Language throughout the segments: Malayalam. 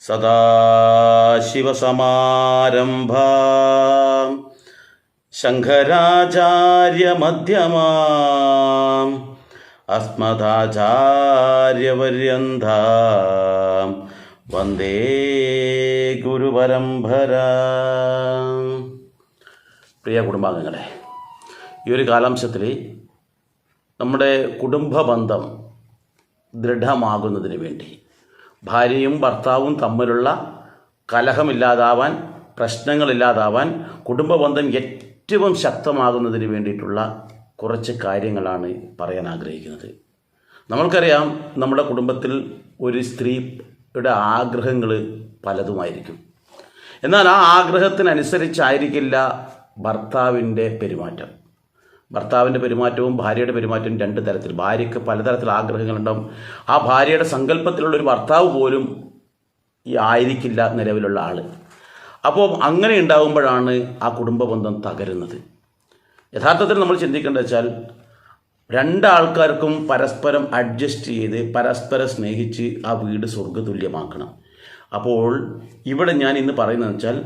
സദാശിവസമാരംഭാം ശങ്കരാചാര്യമധ്യമാം അസ്മദാചാര്യപര്യന്താം വന്ദേ ഗുരുപരമ്പര. പ്രിയ കുടുംബാംഗങ്ങളെ, ഈ ഒരു കാലാംശത്തിൽ നമ്മുടെ കുടുംബബന്ധം ദൃഢമാകുന്നതിന് വേണ്ടി, ഭാര്യയും ഭർത്താവും തമ്മിലുള്ള കലഹമില്ലാതാവാൻ, പ്രശ്നങ്ങളില്ലാതാവാൻ, കുടുംബബന്ധം ഏറ്റവും ശക്തമാകുന്നതിന് വേണ്ടിയിട്ടുള്ള കുറച്ച് കാര്യങ്ങളാണ് പറയാൻ ആഗ്രഹിക്കുന്നത്. നമ്മൾക്കറിയാം, നമ്മുടെ കുടുംബത്തിൽ ഒരു സ്ത്രീയുടെ ആഗ്രഹങ്ങൾ പലതുമായിരിക്കും. എന്നാൽ ആ ആഗ്രഹത്തിനനുസരിച്ചായിരിക്കില്ല ഭർത്താവിൻ്റെ പെരുമാറ്റം. ഭർത്താവിൻ്റെ പെരുമാറ്റവും ഭാര്യയുടെ പെരുമാറ്റവും രണ്ട് തരത്തിൽ. ഭാര്യയ്ക്ക് പലതരത്തിൽ ആഗ്രഹങ്ങളുണ്ടാവും. ആ ഭാര്യയുടെ സങ്കല്പത്തിലുള്ളൊരു ഭർത്താവ് പോലും ആയിരിക്കില്ല നിലവിലുള്ള ആൾ. അപ്പോൾ അങ്ങനെ ഉണ്ടാകുമ്പോഴാണ് ആ കുടുംബബന്ധം തകരുന്നത്. യഥാർത്ഥത്തിൽ നമ്മൾ ചിന്തിക്കേണ്ടത് വെച്ചാൽ, രണ്ടാൾക്കാർക്കും പരസ്പരം അഡ്ജസ്റ്റ് ചെയ്ത് പരസ്പരം സ്നേഹിച്ച് ആ വീട് സ്വർഗ്ഗതുല്യമാക്കണം. അപ്പോൾ ഇവിടെ ഞാൻ ഇന്ന് പറയുന്നത് വെച്ചാൽ,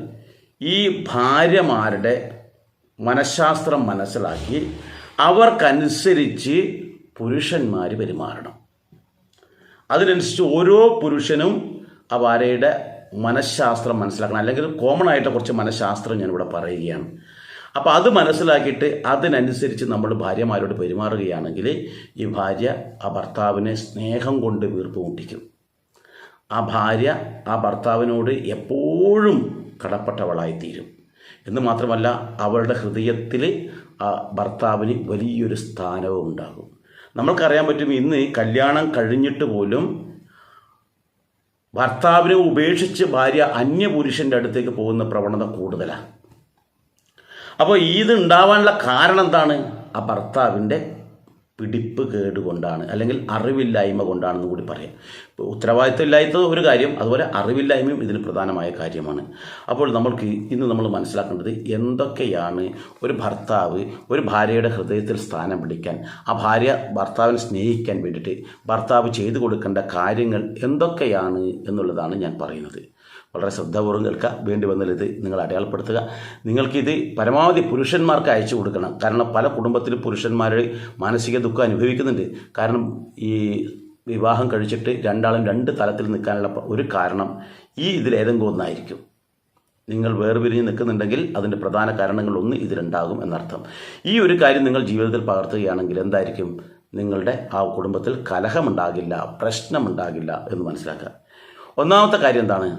ഈ ഭാര്യമാരുടെ മനഃശാസ്ത്രം മനസ്സിലാക്കി അവർക്കനുസരിച്ച് പുരുഷന്മാർ പെരുമാറണം. അതിനനുസരിച്ച് ഓരോ പുരുഷനും ആ ഭാര്യയുടെ മനഃശാസ്ത്രം മനസ്സിലാക്കണം. അല്ലെങ്കിൽ കോമൺ ആയിട്ട് കുറച്ച് മനഃശാസ്ത്രം ഞാനിവിടെ പറയുകയാണ്. അപ്പോൾ അത് മനസ്സിലാക്കിയിട്ട് അതിനനുസരിച്ച് നമ്മൾ ഭാര്യമാരോട് പെരുമാറുകയാണെങ്കിൽ ഈ ഭാര്യ ആ ഭർത്താവിനെ സ്നേഹം കൊണ്ട് വീർപ്പ് മുട്ടിക്കും. ആ ഭാര്യ ആ ഭർത്താവിനോട് എപ്പോഴും കടപ്പെട്ടവളായിത്തീരും. എന്ന് മാത്രമല്ല, അവളുടെ ഹൃദയത്തിൽ ആ ഭർത്താവിന് വലിയൊരു സ്ഥാനവും ഉണ്ടാകും. നമ്മൾക്കറിയാൻ പറ്റും, ഇന്ന് കല്യാണം കഴിഞ്ഞിട്ട് പോലും ഭർത്താവിനെ ഉപേക്ഷിച്ച് ഭാര്യ അന്യപുരുഷൻ്റെ അടുത്തേക്ക് പോകുന്ന പ്രവണത കൂടുതലാണ്. അപ്പോൾ ഇത് ഉണ്ടാവാനുള്ള കാരണം എന്താണ്? ആ ഭർത്താവിൻ്റെ പിടിപ്പ് കേടുകൊണ്ടാണ്, അല്ലെങ്കിൽ അറിവില്ലായ്മ കൊണ്ടാണെന്ന് കൂടി പറയാം. ഉത്തരവാദിത്വം ഇല്ലാത്ത ഒരു കാര്യം, അതുപോലെ അറിവില്ലായ്മയും ഇതിന് പ്രധാനമായ കാര്യമാണ്. അപ്പോൾ ഇന്ന് നമ്മൾ മനസ്സിലാക്കേണ്ടത് എന്തൊക്കെയാണ് ഒരു ഭർത്താവ് ഒരു ഭാര്യയുടെ ഹൃദയത്തിൽ സ്ഥാനം പിടിക്കാൻ, ആ ഭാര്യ ഭർത്താവിനെ സ്നേഹിക്കാൻ വേണ്ടിയിട്ട് ഭർത്താവ് ചെയ്തു കൊടുക്കേണ്ട കാര്യങ്ങൾ എന്തൊക്കെയാണ് എന്നുള്ളതാണ് ഞാൻ പറയുന്നത്. വളരെ ശ്രദ്ധാപൂർവ്വം കേൾക്കുക. വേണ്ടി വന്നാൽ ഇത് നിങ്ങൾ അടയാളപ്പെടുത്തുക. നിങ്ങൾക്കിത് പരമാവധി പുരുഷന്മാർക്ക് അയച്ചു കൊടുക്കണം. കാരണം പല കുടുംബത്തിലും പുരുഷന്മാർ മാനസിക ദുഃഖം അനുഭവിക്കുന്നുണ്ട്. കാരണം ഈ വിവാഹം കഴിച്ചിട്ട് രണ്ടാളും രണ്ട് തലത്തിൽ നിൽക്കാനുള്ള ഒരു കാരണം ഇതിലേതെങ്കിലും ഒന്നായിരിക്കും. നിങ്ങൾ വേർപിരിഞ്ഞ് നിൽക്കുന്നുണ്ടെങ്കിൽ അതിൻ്റെ പ്രധാന കാരണങ്ങളൊന്ന് ഇതിലുണ്ടാകും എന്നർത്ഥം. ഈ ഒരു കാര്യം നിങ്ങൾ ജീവിതത്തിൽ പകർത്തുകയാണെങ്കിൽ എന്തായിരിക്കും? നിങ്ങളുടെ ആ കുടുംബത്തിൽ കലഹമുണ്ടാകില്ല, പ്രശ്നമുണ്ടാകില്ല എന്ന് മനസ്സിലാക്കുക. ഒന്നാമത്തെ കാര്യം എന്താണ്?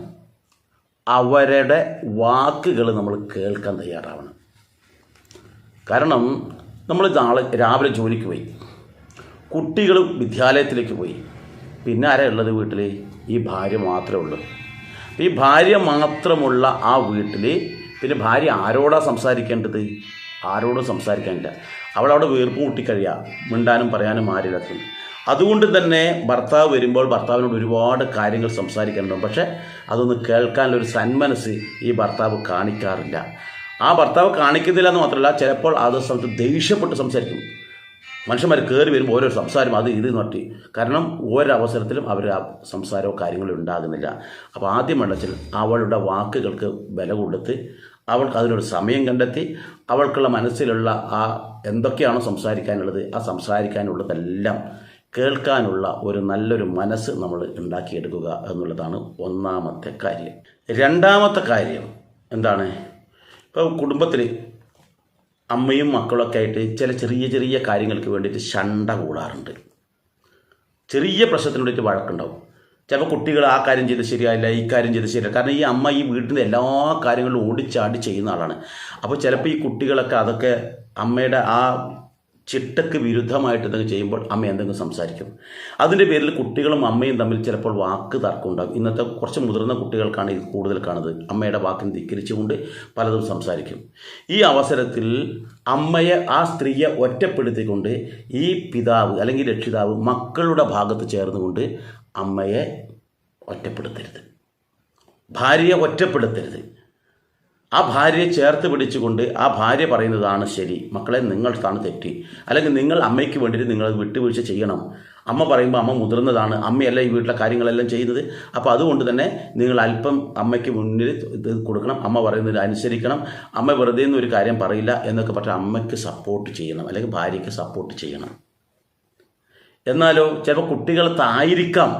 അവരുടെ വാക്കുകൾ നമ്മൾ കേൾക്കാൻ തയ്യാറാവണം. കാരണം നമ്മൾ രാവിലെ ജോലിക്ക് പോയി, കുട്ടികളും വിദ്യാലയത്തിലേക്ക് പോയി, പിന്നെ ആരാ ഉള്ളത് വീട്ടിൽ? ഈ ഭാര്യ മാത്രമേ ഉള്ളൂ. ഈ ഭാര്യ മാത്രമുള്ള ആ വീട്ടിൽ പിന്നെ ഭാര്യ ആരോടാ സംസാരിക്കേണ്ടത്? ആരോടും സംസാരിക്കാനില്ല. അവളവിടെ വീർപ്പ് മുട്ടിക്കഴിയുക, മിണ്ടാനും പറയാനും ആരില്ലാത്തത്. അതുകൊണ്ട് തന്നെ ഭർത്താവ് വരുമ്പോൾ ഭർത്താവിനോട് ഒരുപാട് കാര്യങ്ങൾ സംസാരിക്കാനുണ്ടാവും. പക്ഷേ അതൊന്ന് കേൾക്കാനുള്ളൊരു സന്മനസ് ഈ ഭർത്താവ് കാണിക്കാറില്ല. ആ ഭർത്താവ് കാണിക്കുന്നില്ല എന്ന് മാത്രമല്ല, ചിലപ്പോൾ അത് സമയത്ത് ദേഷ്യപ്പെട്ട് സംസാരിക്കും. മനുഷ്യന്മാർ കയറി വരുമ്പോൾ ഓരോ സംസാരം അത് ഇത് നോട്ടി. കാരണം ഓരോ അവസരത്തിലും അവർ ആ സംസാരമോ കാര്യങ്ങളോ ഉണ്ടാകുന്നില്ല. അപ്പോൾ ആദ്യം വേണ്ടച്ചാൽ അവളുടെ വാക്കുകൾക്ക് ബല കൊടുത്ത് അവൾക്ക് അതിനൊരു സമയം കണ്ടെത്തി അവൾക്കുള്ള മനസ്സിലുള്ള ആ എന്തൊക്കെയാണോ സംസാരിക്കാനുള്ളത് ആ സംസാരിക്കാനുള്ളതെല്ലാം കേൾക്കാനുള്ള ഒരു നല്ലൊരു മനസ്സ് നമ്മൾ ഉണ്ടാക്കിയെടുക്കുക എന്നുള്ളതാണ് ഒന്നാമത്തെ കാര്യം. രണ്ടാമത്തെ കാര്യം എന്താണ്? ഇപ്പോൾ കുടുംബത്തിൽ അമ്മയും മക്കളൊക്കെ ആയിട്ട് ചെറിയ ചെറിയ കാര്യങ്ങൾക്ക് വേണ്ടിയിട്ട് ശണ്ട കൂടാറുണ്ട്. ചെറിയ പ്രശ്നത്തിന് വേണ്ടിയിട്ട് വഴക്കുണ്ടാവും. ചിലപ്പോൾ കുട്ടികൾ ആ കാര്യം ചെയ്ത് ശരിയായില്ല, ഈ കാര്യം ചെയ്ത് ശരിയല്ല. കാരണം ഈ അമ്മ ഈ വീട്ടിൻ്റെ എല്ലാ കാര്യങ്ങളും ഓടിച്ചാടി ചെയ്യുന്ന ആളാണ്. അപ്പോൾ ചിലപ്പോൾ ഈ കുട്ടികളൊക്കെ അതൊക്കെ അമ്മയുടെ ആ ചിട്ടക്ക് വിരുദ്ധമായിട്ട് എന്തെങ്കിലും ചെയ്യുമ്പോൾ അമ്മ എന്തെങ്കിലും സംസാരിക്കും. അതിൻ്റെ പേരിൽ കുട്ടികളും അമ്മയും തമ്മിൽ ചിലപ്പോൾ വാക്ക് തർക്കം ഉണ്ടാകും. ഇന്നത്തെ കുറച്ച് മുതിർന്ന കുട്ടികൾക്കാണ് ഇത് കൂടുതൽ കാണുന്നത്. അമ്മയുടെ വാക്കിന് ധിക്കരിച്ചുകൊണ്ട് പലതും സംസാരിക്കും. ഈ അവസരത്തിൽ അമ്മയെ, ആ സ്ത്രീയെ ഒറ്റപ്പെടുത്തിക്കൊണ്ട് ഈ പിതാവ് അല്ലെങ്കിൽ രക്ഷിതാവ് മക്കളുടെ ഭാഗത്ത് ചേർന്നുകൊണ്ട് അമ്മയെ ഒറ്റപ്പെടുത്തരുത്, ഭാര്യയെ ഒറ്റപ്പെടുത്തരുത്. ആ ഭാര്യയെ ചേർത്ത് പിടിച്ചുകൊണ്ട് ആ ഭാര്യ പറയുന്നതാണ് ശരി, മക്കളെ നിങ്ങൾക്കാണ് തെറ്റി, അല്ലെങ്കിൽ നിങ്ങൾ അമ്മയ്ക്ക് വേണ്ടിയിട്ട് നിങ്ങളത് വിട്ടുവീഴ്ച ചെയ്യണം. അമ്മ പറയുമ്പോൾ അമ്മ മുതിർന്നതാണ്, അമ്മയല്ല ഈ വീട്ടിലെ കാര്യങ്ങളെല്ലാം ചെയ്യുന്നത്, അപ്പോൾ അതുകൊണ്ട് തന്നെ നിങ്ങൾ അല്പം അമ്മയ്ക്ക് മുന്നിൽ ഇത് കൊടുക്കണം, അമ്മ പറയുന്നത് അനുസരിക്കണം, അമ്മ വെറുതെ ഒന്നും ഒരു കാര്യം പറയില്ല എന്നൊക്കെ പറഞ്ഞാൽ അമ്മയ്ക്ക് സപ്പോർട്ട് ചെയ്യണം, അല്ലെങ്കിൽ ഭാര്യയ്ക്ക് സപ്പോർട്ട് ചെയ്യണം. എന്നാലോ ചിലപ്പോൾ കുട്ടികൾക്കായിരിക്കാം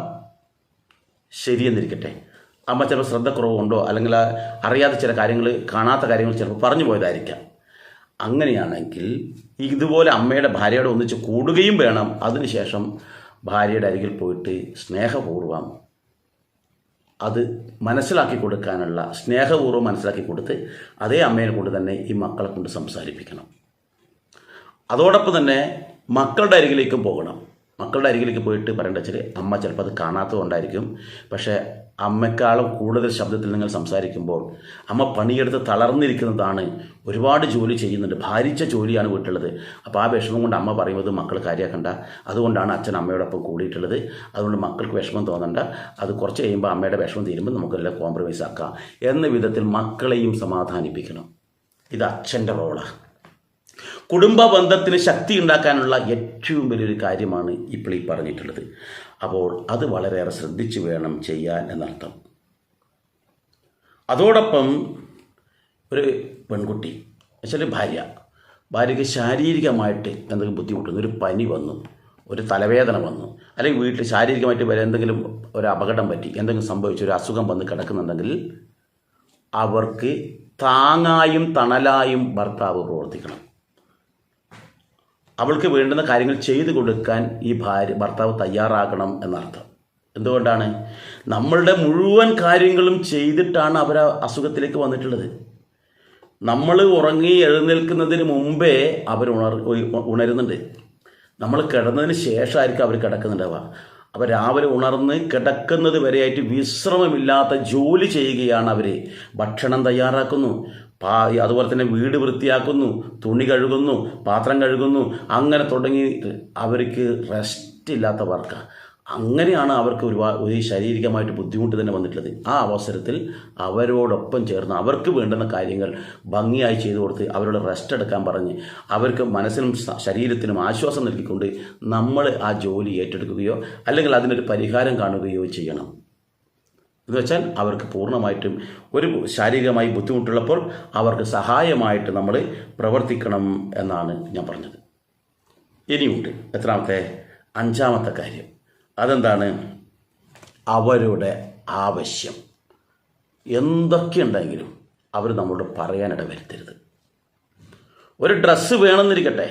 ശരിയെന്നിരിക്കട്ടെ, അമ്മ ചിലപ്പോൾ ശ്രദ്ധക്കുറവുണ്ടോ അല്ലെങ്കിൽ അറിയാതെ ചില കാര്യങ്ങൾ, കാണാത്ത കാര്യങ്ങൾ ചിലപ്പോൾ പറഞ്ഞു പോയതായിരിക്കാം. അങ്ങനെയാണെങ്കിൽ ഇതുപോലെ അമ്മയുടെ ഭാര്യയോട് ഒന്നിച്ച് കൂടുകയും വേണം. അതിനുശേഷം ഭാര്യയുടെ അരികിൽ പോയിട്ട് സ്നേഹപൂർവ്വം അത് മനസ്സിലാക്കി കൊടുക്കാനുള്ള, സ്നേഹപൂർവ്വം മനസ്സിലാക്കി കൊടുത്ത് അതേ അമ്മയെ കൊണ്ട് തന്നെ ഈ മക്കളെ കൊണ്ട് സംസാരിപ്പിക്കണം. അതോടൊപ്പം തന്നെ മക്കളുടെ അരികിലേക്കും പോകണം. മക്കളുടെ അരികിലേക്ക് പോയിട്ട് പറയേണ്ട വെച്ചാൽ അമ്മ ചിലപ്പോൾ അത് കാണാത്തത് കൊണ്ടായിരിക്കും, പക്ഷേ അമ്മയെക്കാളും കൂടുതൽ ശബ്ദത്തിൽ നിങ്ങൾ സംസാരിക്കുമ്പോൾ അമ്മ പണിയെടുത്ത് തളർന്നിരിക്കുന്നതാണ്, ഒരുപാട് ജോലി ചെയ്യുന്നുണ്ട്, ഭാരിച്ച ജോലിയാണ് വീട്ടിലുള്ളത്. അപ്പോൾ ആ വിഷമം കൊണ്ട് അമ്മ പറയുന്നത് മക്കൾ കാര്യമാക്കണ്ട, അതുകൊണ്ടാണ് അച്ഛൻ അമ്മയോടൊപ്പം കൂടിയിട്ടുള്ളത്, അതുകൊണ്ട് മക്കൾക്ക് വിഷമം തോന്നണ്ട, അത് കുറച്ച് കഴിയുമ്പോൾ അമ്മയുടെ വിഷമം തീരുമ്പോൾ നമുക്കെല്ലാം കോംപ്രമൈസ് ആക്കാം എന്ന വിധത്തിൽ മക്കളെയും സമാധാനിപ്പിക്കണം. ഇത് അച്ഛൻ്റെ റോളാണ്. കുടുംബ ബന്ധത്തിന് ശക്തി ഉണ്ടാക്കാനുള്ള ഏറ്റവും വലിയൊരു കാര്യമാണ് ഇപ്പോൾ ഈ പറഞ്ഞിട്ടുള്ളത്. അപ്പോൾ അത് വളരെയേറെ ശ്രദ്ധിച്ചു വേണം ചെയ്യാൻ എന്നർത്ഥം. അതോടൊപ്പം ഒരു പെൺകുട്ടി വെച്ചാൽ ഭാര്യയ്ക്ക് ശാരീരികമായിട്ട് എന്തെങ്കിലും ബുദ്ധിമുട്ടുന്നു, ഒരു പനി വന്നു, ഒരു തലവേദന വന്നു, അല്ലെങ്കിൽ വീട്ടിൽ ശാരീരികമായിട്ട് വരെ എന്തെങ്കിലും ഒരു അപകടം പറ്റി, എന്തെങ്കിലും സംഭവിച്ചു, ഒരു അസുഖം വന്ന് കിടക്കുന്നുണ്ടെങ്കിൽ അവർക്ക് താങ്ങായും തണലായും ഭർത്താവ് പ്രവർത്തിക്കണം. അവൾക്ക് വേണ്ടുന്ന കാര്യങ്ങൾ ചെയ്തു കൊടുക്കാൻ ഈ ഭർത്താവ് തയ്യാറാകണം എന്നർത്ഥം. എന്തുകൊണ്ടാണ്? നമ്മളുടെ മുഴുവൻ കാര്യങ്ങളും ചെയ്തിട്ടാണ് അവർ അസുഖത്തിലേക്ക് വന്നിട്ടുള്ളത്. നമ്മൾ ഉറങ്ങി എഴുന്നേൽക്കുന്നതിന് മുമ്പേ അവർ ഉണരുന്നുണ്ട്. നമ്മൾ കിടന്നതിന് ശേഷമായിരിക്കും അവർ കിടക്കുന്നുണ്ടാവുക. അവർ രാവിലെ ഉണർന്ന് കിടക്കുന്നത് വരെയായിട്ട് വിശ്രമമില്ലാത്ത ജോലി ചെയ്യുകയാണ് അവർ. ഭക്ഷണം തയ്യാറാക്കുന്നു, അതുപോലെ തന്നെ വീട് വൃത്തിയാക്കുന്നു, തുണി കഴുകുന്നു, പാത്രം കഴുകുന്നു, അങ്ങനെ തുടങ്ങി അവർക്ക് റെസ്റ്റ് ഇല്ലാത്ത വർക്കാണ്. അങ്ങനെയാണ് അവർക്ക് ഒരു ശാരീരികമായിട്ട് ബുദ്ധിമുട്ട് തന്നെ വന്നിട്ടുള്ളത്. ആ അവസരത്തിൽ അവരോടൊപ്പം ചേർന്ന് അവർക്ക് വേണ്ടുന്ന കാര്യങ്ങൾ ഭംഗിയായി ചെയ്തു കൊടുത്ത് അവരോട് റെസ്റ്റ് എടുക്കാൻ പറഞ്ഞ് അവർക്ക് മനസ്സിനും ശരീരത്തിനും ആശ്വാസം നൽകിക്കൊണ്ട് നമ്മൾ ആ ജോലി ഏറ്റെടുക്കുകയോ അല്ലെങ്കിൽ അതിനൊരു പരിഹാരം കാണുകയോ ചെയ്യണം. എന്ന് വെച്ചാൽ അവർക്ക് പൂർണ്ണമായിട്ടും ഒരു ശാരീരികമായി ബുദ്ധിമുട്ടുള്ളപ്പോൾ അവർക്ക് സഹായമായിട്ട് നമ്മൾ പ്രവർത്തിക്കണം എന്നാണ് ഞാൻ പറഞ്ഞത്. ഇനിയുണ്ട് എത്രാമത്തെ? 5ാമത്തെ കാര്യം. അതെന്താണ്? അവരുടെ ആവശ്യം എന്തൊക്കെയുണ്ടെങ്കിലും അവർ നമ്മളോട് പറയാനിട വരുത്തരുത്. ഒരു ഡ്രസ്സ് വേണമെന്നിരിക്കട്ടെ,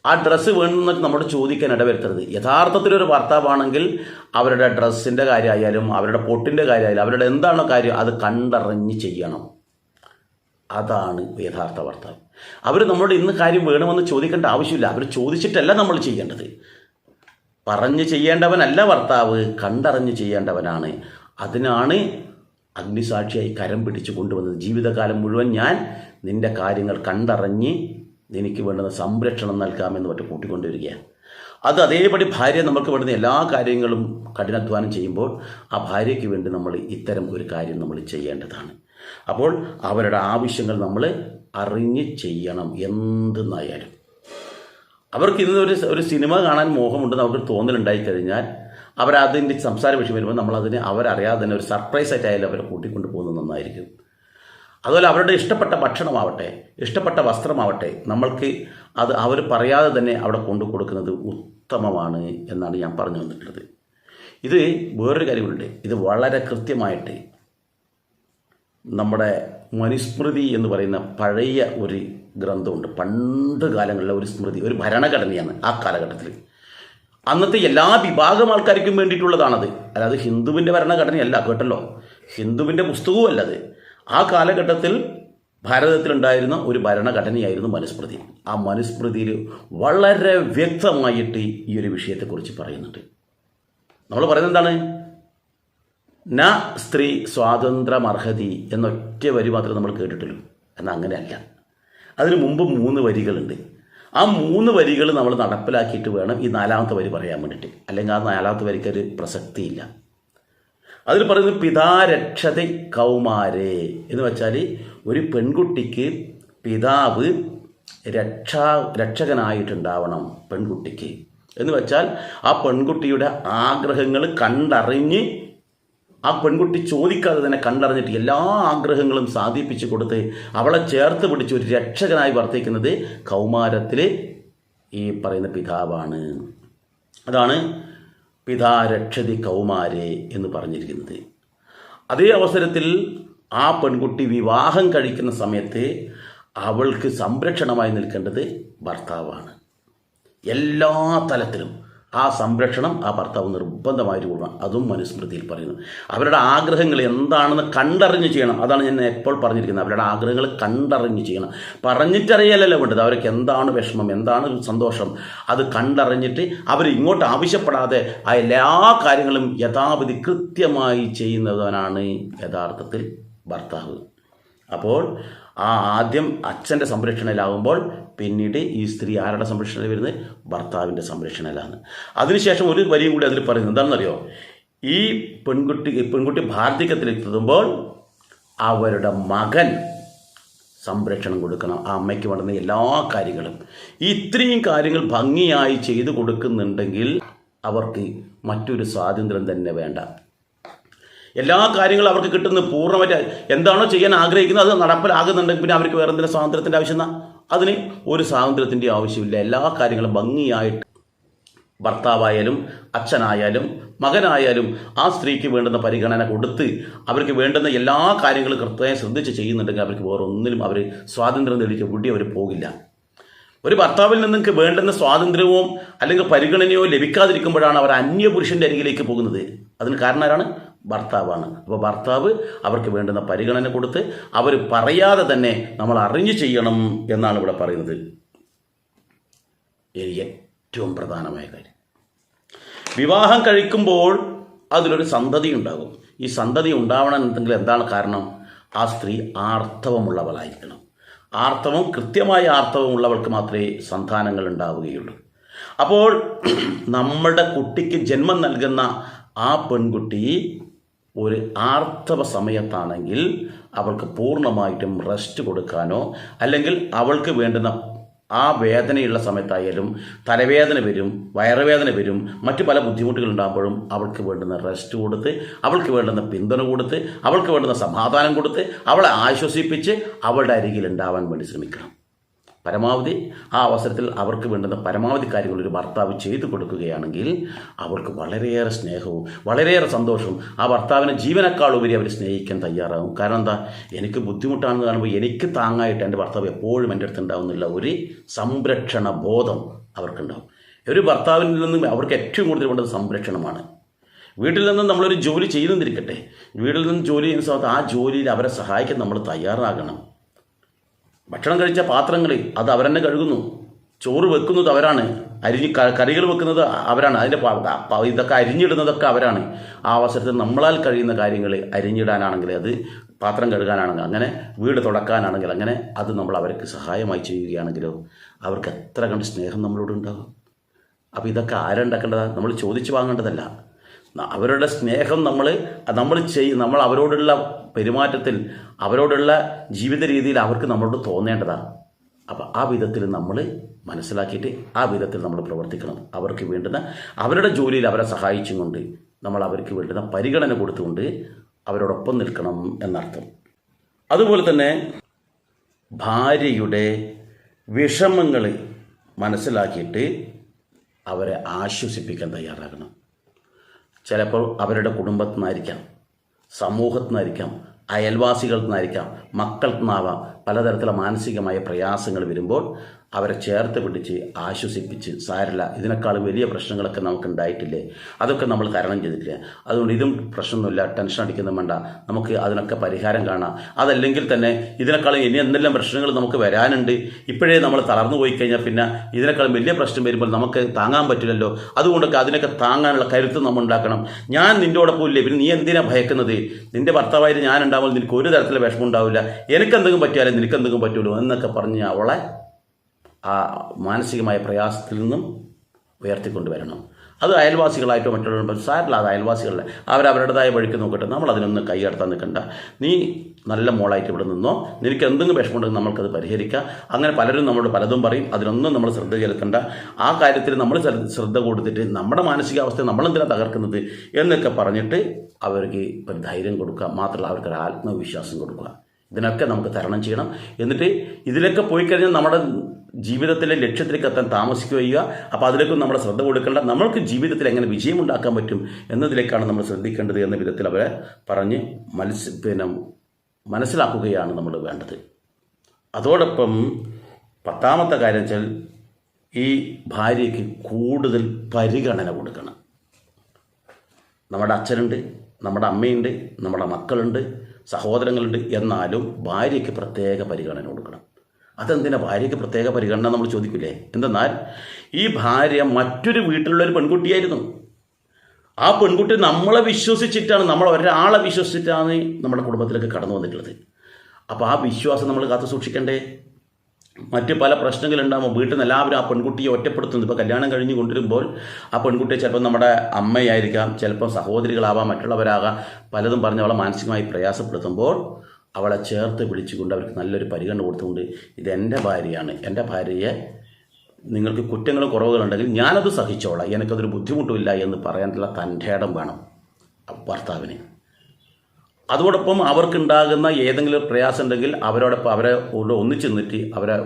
ആ ഡ്രസ്സ് വേണമെന്നൊക്കെ നമ്മോട് ചോദിക്കാൻ ഇടവരുത്തരുത്. യഥാർത്ഥത്തിലൊരു ഭർത്താവാണെങ്കിൽ അവരുടെ ഡ്രസ്സിൻ്റെ കാര്യമായാലും അവരുടെ പൊട്ടിൻ്റെ കാര്യമായാലും അവരുടെ എന്താണോ കാര്യം അത് കണ്ടറിഞ്ഞ് ചെയ്യണം. അതാണ് യഥാർത്ഥ ഭർത്താവ്. അവർ നമ്മളോട് ഇന്ന് കാര്യം വേണമെന്ന് ചോദിക്കേണ്ട ആവശ്യമില്ല. അവർ ചോദിച്ചിട്ടല്ല നമ്മൾ ചെയ്യേണ്ടത്. പറഞ്ഞ് ചെയ്യേണ്ടവനല്ല ഭർത്താവ്, കണ്ടറിഞ്ഞ് ചെയ്യേണ്ടവനാണ്. അതിനാണ് അഗ്നിസാക്ഷിയായി കരം പിടിച്ചു കൊണ്ടുവന്നത്. ജീവിതകാലം മുഴുവൻ ഞാൻ നിൻ്റെ കാര്യങ്ങൾ കണ്ടറിഞ്ഞ് എനിക്ക് വേണ്ടുന്ന സംരക്ഷണം നൽകാമെന്ന് മറ്റും കൂട്ടിക്കൊണ്ടുവരികയാണ്. അത് അതേപടി ഭാര്യ നമുക്ക് വേണ്ടുന്ന എല്ലാ കാര്യങ്ങളും കഠിനാധ്വാനം ചെയ്യുമ്പോൾ ആ ഭാര്യയ്ക്ക് വേണ്ടി നമ്മൾ ഇത്തരം ഒരു കാര്യം നമ്മൾ ചെയ്യേണ്ടതാണ്. അപ്പോൾ അവരുടെ ആവശ്യങ്ങൾ നമ്മൾ അറിഞ്ഞ് ചെയ്യണം. എന്തെന്നായാലും അവർക്ക് ഇന്നൊരു ഒരു സിനിമ കാണാൻ മോഹമുണ്ടെന്ന് അവർക്ക് തോന്നലുണ്ടായി കഴിഞ്ഞാൽ അവരതിൻ്റെ സംസാര വിഷയം വരുമ്പോൾ നമ്മളതിന് അവരറിയാതെ തന്നെ ഒരു സർപ്രൈസ് ആയിട്ടായാലും അവരെ കൂട്ടിക്കൊണ്ട് പോകുന്നത് നന്നായിരിക്കും. അതുപോലെ അവരുടെ ഇഷ്ടപ്പെട്ട ഭക്ഷണമാവട്ടെ, ഇഷ്ടപ്പെട്ട വസ്ത്രമാവട്ടെ, നമ്മൾക്ക് അത് അവർ പറയാതെ തന്നെ അവിടെ കൊണ്ടു കൊടുക്കുന്നത് ഉത്തമമാണ് എന്നാണ് ഞാൻ പറഞ്ഞു വന്നിട്ടുള്ളത്. ഇത് വേറൊരു കാര്യമുണ്ട്. ഇത് വളരെ കൃത്യമായിട്ട് നമ്മുടെ മനുസ്മൃതി എന്ന് പറയുന്ന പഴയ ഒരു ഗ്രന്ഥമുണ്ട്. പണ്ട് കാലങ്ങളിലെ ഒരു സ്മൃതി, ഒരു ഭരണഘടനയാണ് ആ കാലഘട്ടത്തിൽ. അന്നത്തെ എല്ലാ വിഭാഗം ആൾക്കാർക്കും വേണ്ടിയിട്ടുള്ളതാണത്. അല്ലാതെ ഹിന്ദുവിൻ്റെ ഭരണഘടനയല്ല, കേട്ടല്ലോ, ഹിന്ദുവിൻ്റെ പുസ്തകവും അല്ലത്. ആ കാലഘട്ടത്തിൽ ഭാരതത്തിലുണ്ടായിരുന്ന ഒരു ഭരണഘടനയായിരുന്നു മനുസ്മൃതി. ആ മനുസ്മൃതിയിൽ വളരെ വ്യക്തമായിട്ട് ഈ ഒരു വിഷയത്തെക്കുറിച്ച് പറയുന്നുണ്ട്. നമ്മൾ പറയുന്നത് എന്താണ്? ന സ്ത്രീ സ്വാതന്ത്ര്യമർഹതി എന്നൊറ്റ വരി മാത്രമേ നമ്മൾ കേട്ടിട്ടുള്ളൂ. എന്നാൽ അങ്ങനെയല്ല. അതിന് മുമ്പ് 3 വരികളുണ്ട്. ആ 3 വരികൾ നമ്മൾ നടപ്പിലാക്കിയിട്ട് വേണം ഈ 4ാമത്തെ വരി പറയാൻ വേണ്ടിയിട്ട്. അല്ലെങ്കിൽ ആ 4ാമത്തെ വരിക്ക് ഒരു പ്രസക്തിയില്ല. അതിൽ പറയുന്നത് പിതാരക്ഷതി കൗമാരേ എന്ന് വെച്ചാൽ ഒരു പെൺകുട്ടിക്ക് പിതാവ് രക്ഷകനായിട്ടുണ്ടാവണം പെൺകുട്ടിക്ക് എന്ന് വെച്ചാൽ ആ പെൺകുട്ടിയുടെ ആഗ്രഹങ്ങൾ കണ്ടറിഞ്ഞ് ആ പെൺകുട്ടി ചോദിക്കാതെ തന്നെ കണ്ടറിഞ്ഞിട്ട് എല്ലാ ആഗ്രഹങ്ങളും സാധിപ്പിച്ചു കൊടുത്ത് അവളെ ചേർത്ത് പിടിച്ച് ഒരു രക്ഷകനായി വർത്തിക്കുന്നത് കൗമാരത്തിൽ ഈ പറയുന്ന പിതാവാണ്. അതാണ് പിതാരക്ഷതി കൗമാരേ എന്ന് പറഞ്ഞിരിക്കുന്നത്. അതേ അവസരത്തിൽ ആ പെൺകുട്ടി വിവാഹം കഴിക്കുന്ന സമയത്ത് അവൾക്ക് സംരക്ഷണമായി നിൽക്കേണ്ടത് ഭർത്താവാണ്. എല്ലാ തലത്തിലും ആ സംരക്ഷണം ആ ഭർത്താവ് നിർബന്ധമായിട്ട് കൊടുക്കണം. അതും മനുസ്മൃതിയിൽ പറയുന്നു. അവരുടെ ആഗ്രഹങ്ങൾ എന്താണെന്ന് കണ്ടറിഞ്ഞ് ചെയ്യണം. അതാണ് ഞാൻ എപ്പോൾ പറഞ്ഞിരിക്കുന്നത്. അവരുടെ ആഗ്രഹങ്ങൾ കണ്ടറിഞ്ഞ് ചെയ്യണം. പറഞ്ഞിട്ടറിയാലല്ലോ വേണ്ടത്. അവർക്ക് എന്താണ് വിഷമം, എന്താണ് സന്തോഷം, അത് കണ്ടറിഞ്ഞിട്ട് അവർ ഇങ്ങോട്ട് ആവശ്യപ്പെടാതെ ആ എല്ലാ കാര്യങ്ങളും യഥാവിധി കൃത്യമായി ചെയ്യുന്നവനാണ് യഥാർത്ഥത്തിൽ ഭർത്താവ്. അപ്പോൾ ആ ആദ്യം അച്ഛൻ്റെ സംരക്ഷണയിലാകുമ്പോൾ പിന്നീട് ഈ സ്ത്രീ ആരുടെ സംരക്ഷണയിൽ വരുന്നത്? ഭർത്താവിൻ്റെ സംരക്ഷണയിലാണ്. അതിനുശേഷം ഒരു വരിയും കൂടി അതിൽ പറയുന്നത് എന്താണെന്നറിയോ? ഈ പെൺകുട്ടി വാർദ്ധക്യത്തിലെത്തുമ്പോൾ അവരുടെ മകൻ സംരക്ഷണം കൊടുക്കണം. ആ അമ്മയ്ക്ക് വേണ്ടുന്ന എല്ലാ കാര്യങ്ങളും ഇത്രയും കാര്യങ്ങൾ ഭംഗിയായി ചെയ്തു കൊടുക്കുന്നുണ്ടെങ്കിൽ അവർക്ക് മറ്റൊരു സ്വാതന്ത്ര്യം തന്നെ വേണ്ട. എല്ലാ കാര്യങ്ങളും അവർക്ക് കിട്ടുന്ന പൂർണ്ണമായിട്ട് എന്താണോ ചെയ്യാൻ ആഗ്രഹിക്കുന്നത് അത് നടപ്പിലാകുന്നുണ്ടെങ്കിൽ പിന്നെ അവർക്ക് വേറെ എന്തെങ്കിലും സ്വാതന്ത്ര്യത്തിൻ്റെ ആവശ്യം എന്നാ? അതിന് ഒരു സ്വാതന്ത്ര്യത്തിൻ്റെ ആവശ്യമില്ല. എല്ലാ കാര്യങ്ങളും ഭംഗിയായിട്ട് ഭർത്താവായാലും അച്ഛനായാലും മകനായാലും ആ സ്ത്രീക്ക് വേണ്ടുന്ന പരിഗണന കൊടുത്ത് അവർക്ക് വേണ്ടുന്ന എല്ലാ കാര്യങ്ങളും കൃത്യമായി ശ്രദ്ധിച്ച് ചെയ്യുന്നുണ്ടെങ്കിൽ അവർക്ക് വേറെ ഒന്നിലും അവർ സ്വാതന്ത്ര്യം നേടിയിട്ട് വിടി അവർ പോകില്ല. ഒരു ഭർത്താവിൽ നിങ്ങൾക്ക് വേണ്ടുന്ന സ്വാതന്ത്ര്യവും അല്ലെങ്കിൽ പരിഗണനയോ ലഭിക്കാതിരിക്കുമ്പോഴാണ് അവർ അന്യപുരുഷൻ്റെ അരികിലേക്ക് പോകുന്നത്. അതിന് കാരണം ആരാണ്? ഭർത്താവാണ്. അപ്പോൾ ഭർത്താവ് അവർക്ക് വേണ്ടുന്ന പരിഗണന കൊടുത്ത് അവർ പറയാതെ തന്നെ നമ്മൾ അറിഞ്ഞു ചെയ്യണം എന്നാണ് ഇവിടെ പറയുന്നത്. ഏറ്റവും പ്രധാനമായ കാര്യം, വിവാഹം കഴിക്കുമ്പോൾ അതിലൊരു സന്തതി ഉണ്ടാകും. ഈ സന്തതി ഉണ്ടാവണമെന്നുണ്ടെങ്കിൽ എന്താണ് കാരണം? ആ സ്ത്രീ ആർത്തവമുള്ളവളായിരിക്കണം. കൃത്യമായ ആർത്തവമുള്ളവൾക്ക് മാത്രമേ സന്താനങ്ങൾ ഉണ്ടാവുകയുള്ളൂ. അപ്പോൾ നമ്മളുടെ കുട്ടിക്ക് ജന്മം നൽകുന്ന ആ പെൺകുട്ടി ഒരു ആർത്തവ സമയത്താണെങ്കിൽ അവൾക്ക് പൂർണ്ണമായിട്ടും റെസ്റ്റ് കൊടുക്കാനോ അല്ലെങ്കിൽ അവൾക്ക് വേണ്ടുന്ന ആ വേദനയുള്ള സമയത്തായാലും തലവേദന വരും, വയറുവേദന വരും, മറ്റു പല ബുദ്ധിമുട്ടുകൾ ഉണ്ടാകുമ്പോഴും അവൾക്ക് വേണ്ടുന്ന റെസ്റ്റ് കൊടുത്ത്, അവൾക്ക് വേണ്ടുന്ന പിന്തുണ കൊടുത്ത്, അവൾക്ക് വേണ്ടുന്ന സമാധാനം കൊടുത്ത്, അവളെ ആശ്വസിപ്പിച്ച് അവളുടെ അരികിൽ ഉണ്ടാവാൻ വേണ്ടി ശ്രമിക്കണം. പരമാവധി ആ അവസരത്തിൽ അവർക്ക് വേണ്ടുന്ന പരമാവധി കാര്യങ്ങൾ ഒരു ഭർത്താവ് ചെയ്തു കൊടുക്കുകയാണെങ്കിൽ അവർക്ക് വളരെയേറെ സ്നേഹവും വളരെയേറെ സന്തോഷവും ആ ഭർത്താവിനെ ജീവനേക്കാൾ ഉപരി അവർ സ്നേഹിക്കാൻ തയ്യാറാകും. കാരണം എന്താ? എനിക്ക് ബുദ്ധിമുട്ടാണെന്ന് കാണുമ്പോൾ എനിക്ക് താങ്ങായിട്ട് എൻ്റെ ഭർത്താവ് എപ്പോഴും എൻ്റെ അടുത്ത് ഉണ്ടാവുന്നില്ല ഒരു സംരക്ഷണ ബോധം അവർക്കുണ്ടാവും. ഒരു ഭർത്താവിൽ നിന്നും അവർക്ക് ഏറ്റവും കൂടുതൽ വേണ്ടത് സംരക്ഷണമാണ്. വീട്ടിൽ നിന്നും നമ്മളൊരു ജോലി ചെയ്യുന്നിരിക്കട്ടെ, വീട്ടിൽ നിന്ന് ജോലി ചെയ്യുന്ന സമയത്ത് ആ ജോലിയിൽ അവരെ സഹായിക്കാൻ നമ്മൾ തയ്യാറാകണം. ഭക്ഷണം കഴിച്ച പാത്രങ്ങൾ അത് അവരെന്നെ കഴുകുന്നു, ചോറ് വെക്കുന്നത് അവരാണ്, കറികൾ വെക്കുന്നത് അവരാണ്, അതിൻ്റെ ഇതൊക്കെ അരിഞ്ഞിടുന്നതൊക്കെ അവരാണ്. ആ അവസരത്തിൽ നമ്മളാൽ കഴിയുന്ന കാര്യങ്ങൾ അരിഞ്ഞിടാനാണെങ്കിൽ, അത് പാത്രം കഴുകാനാണെങ്കിൽ, അങ്ങനെ വീട് തുടക്കാനാണെങ്കിൽ, അങ്ങനെ അത് നമ്മൾ അവർക്ക് സഹായമായി ചെയ്യുകയാണെങ്കിലോ അവർക്ക് എത്ര കണ്ട് സ്നേഹം നമ്മളോടുണ്ടാകും. അപ്പോൾ ഇതൊക്കെ ആരുണ്ടാക്കേണ്ടതാണ്? നമ്മൾ ചോദിച്ചു വാങ്ങേണ്ടതല്ല. അവരുടെ സ്നേഹം നമ്മൾ അവരോടുള്ള പെരുമാറ്റത്തിൽ, അവരോടുള്ള ജീവിത രീതിയിൽ അവർക്ക് നമ്മളോട് തോന്നേണ്ടതാണ്. അപ്പോൾ ആ വിധത്തിൽ നമ്മൾ മനസ്സിലാക്കിയിട്ട് ആ വിധത്തിൽ നമ്മൾ പ്രവർത്തിക്കണം. അവർക്ക് വേണ്ടുന്ന അവരുടെ ജോലിയിൽ അവരെ സഹായിച്ചും കൊണ്ട് നമ്മൾ അവർക്ക് വേണ്ടുന്ന പരിഗണന കൊടുത്തുകൊണ്ട് അവരോടൊപ്പം നിൽക്കണം എന്നർത്ഥം. അതുപോലെ തന്നെ ഭാര്യയുടെ വിഷമങ്ങൾ മനസ്സിലാക്കിയിട്ട് അവരെ ആശ്വസിപ്പിക്കാൻ തയ്യാറാകണം. ചിലപ്പോൾ അവരുടെ കുടുംബത്തിൽ നിന്നായിരിക്കാം, സമൂഹത്തിൽ നിന്നായിരിക്കാം, അയൽവാസികളിൽ നിന്നായിരിക്കാം, മക്കൾക്ക് നിന്നാവാം. പലതരത്തിലുള്ള മാനസികമായ പ്രയാസങ്ങൾ വരുമ്പോൾ അവരെ ചേർത്ത് പിടിച്ച് ആശ്വസിപ്പിച്ച്, സാരില്ല, ഇതിനേക്കാളും വലിയ പ്രശ്നങ്ങളൊക്കെ നമുക്ക് ഉണ്ടായിട്ടില്ലേ, അതൊക്കെ നമ്മൾ തരണം ചെയ്തിട്ടില്ല, അതുകൊണ്ട് ഇതും പ്രശ്നമൊന്നുമില്ല, ടെൻഷൻ അടിക്കുന്ന വേണ്ട, നമുക്ക് അതിനൊക്കെ പരിഹാരം കാണാം. അതല്ലെങ്കിൽ തന്നെ ഇതിനേക്കാളും ഇനി എന്തെല്ലാം പ്രശ്നങ്ങൾ നമുക്ക് വരാനുണ്ട്, ഇപ്പോഴേ നമ്മൾ തളർന്നു പോയി കഴിഞ്ഞാൽ പിന്നെ ഇതിനേക്കാളും വലിയ പ്രശ്നം വരുമ്പോൾ നമുക്ക് താങ്ങാൻ പറ്റില്ലല്ലോ, അതുകൊണ്ടൊക്കെ അതിനൊക്കെ താങ്ങാനുള്ള കരുത്ത് നമ്മൾ ഉണ്ടാക്കണം. ഞാൻ നിൻ്റെയോടൊപ്പം ഇല്ലേ, പിന്നെ നീ എന്തിനാ ഭയക്കുന്നത്? നിൻ്റെ ഭർത്താവായിട്ട് ഞാൻ ഉണ്ടാവുമ്പോൾ നിനക്ക് ഒരു തരത്തിലുള്ള വിഷമം ഉണ്ടാവില്ല, എനിക്കെന്തെങ്കിലും പറ്റിയാലും നിനക്കെന്തെങ്കിലും പറ്റുമല്ലോ എന്നൊക്കെ പറഞ്ഞ് അവളെ ആ മാനസികമായ പ്രയാസത്തിൽ നിന്നും ഉയർത്തിക്കൊണ്ടുവരണം. അത് അയൽവാസികളായിട്ടോ മറ്റുള്ള സാരല്ല, അത് അയൽവാസികളെ അവരവരുടേതായ വഴിക്ക് നോക്കട്ടെ, നമ്മളതിനൊന്ന് കൈ കടത്താൻ നിൽക്കണ്ട. നീ നല്ല മോളായിട്ട് ഇവിടെ നിന്നോ, നിനക്ക് എന്തെങ്കിലും വിഷമമുണ്ടെങ്കിൽ നമ്മൾക്കത് പരിഹരിക്കാം. അങ്ങനെ പലരും നമ്മളോട് പലതും പറയും, അതിനൊന്നും നമ്മൾ ശ്രദ്ധ ചെലുത്തണ്ട. ആ കാര്യത്തിൽ നമ്മൾ ശ്രദ്ധ കൊടുത്തിട്ട് നമ്മുടെ മാനസികാവസ്ഥയെ നമ്മളെന്തിനാണ് തകർക്കുന്നത് എന്നൊക്കെ പറഞ്ഞിട്ട് അവർക്ക് ഒരു ധൈര്യം കൊടുക്കുക, മാത്രമല്ല അവർക്കൊരു ആത്മവിശ്വാസം കൊടുക്കുക. ഇതിനൊക്കെ നമുക്ക് തരണം ചെയ്യണം. എന്നിട്ട് ഇതിലൊക്കെ പോയി കഴിഞ്ഞാൽ നമ്മുടെ ജീവിതത്തിലെ ലക്ഷ്യത്തിലേക്ക് എത്താൻ താമസിക്കുക. അപ്പോൾ അതിലേക്കും നമ്മുടെ ശ്രദ്ധ കൊടുക്കേണ്ട, നമ്മൾക്ക് ജീവിതത്തിൽ എങ്ങനെ വിജയമുണ്ടാക്കാൻ പറ്റും എന്നതിലേക്കാണ് നമ്മൾ ശ്രദ്ധിക്കേണ്ടത് എന്ന വിധത്തിൽ അവരെ പറഞ്ഞ് മനസ്സിലാക്കുകയാണ് നമ്മൾ വേണ്ടത്. അതോടൊപ്പം 10ാമത്തെ കാര്യം വെച്ചാൽ ഈ ഭാര്യയ്ക്ക് കൂടുതൽ പരിഗണന കൊടുക്കണം. നമ്മുടെ അച്ഛനുണ്ട്, നമ്മുടെ അമ്മയുണ്ട്, നമ്മുടെ മക്കളുണ്ട്, സഹോദരങ്ങളുണ്ട്, എന്നാലും ഭാര്യയ്ക്ക് പ്രത്യേക പരിഗണന കൊടുക്കണം. അതെന്തിനാ ഭാര്യയ്ക്ക് പ്രത്യേക പരിഗണന നമ്മൾ ചോദിക്കില്ലേ? എന്തെന്നാൽ ഈ ഭാര്യ മറ്റൊരു വീട്ടിലുള്ളൊരു പെൺകുട്ടിയായിരുന്നു. ആ പെൺകുട്ടി നമ്മളെ വിശ്വസിച്ചിട്ടാണ്, നമ്മൾ ഒരാളെ വിശ്വസിച്ചിട്ടാണ് നമ്മുടെ കുടുംബത്തിലേക്ക് കടന്നു വന്നിട്ടുള്ളത്. അപ്പോൾ ആ വിശ്വാസം നമ്മൾ കാത്തു സൂക്ഷിക്കണ്ടേ? മറ്റ് പല പ്രശ്നങ്ങളുണ്ടാകുമ്പോൾ വീട്ടിൽ നിന്ന് എല്ലാവരും ആ പെൺകുട്ടിയെ ഒറ്റപ്പെടുത്തുന്നു. ഇപ്പോൾ കല്യാണം കഴിഞ്ഞ് കൊണ്ടുവരുമ്പോൾ ആ പെൺകുട്ടിയെ ചിലപ്പോൾ നമ്മുടെ അമ്മയായിരിക്കാം, ചിലപ്പോൾ സഹോദരികളാവാം, മറ്റുള്ളവരാകാം, പലതും പറഞ്ഞ് അവളെ മാനസികമായി പ്രയാസപ്പെടുത്തുമ്പോൾ അവളെ ചേർത്ത് പിടിച്ചുകൊണ്ട് അവർക്ക് നല്ലൊരു പരിഗണന കൊടുത്തുകൊണ്ട് ഇതെൻ്റെ ഭാര്യയാണ്, എൻ്റെ ഭാര്യയെ നിങ്ങൾക്ക് കുറ്റങ്ങളും കുറവുകളുണ്ടെങ്കിൽ ഞാനത് സഹിച്ചോളാം, എനിക്കതൊരു ബുദ്ധിമുട്ടുമില്ല എന്ന് പറയാനുള്ള തൻ്റെ ഇടം വേണം ഭർത്താവിന്. അതോടൊപ്പം അവർക്കുണ്ടാകുന്ന ഏതെങ്കിലും പ്രയാസം ഉണ്ടെങ്കിൽ അവരോടൊപ്പം അവരെ ഒന്നിച്ച് നിന്നിട്ട് അവരെ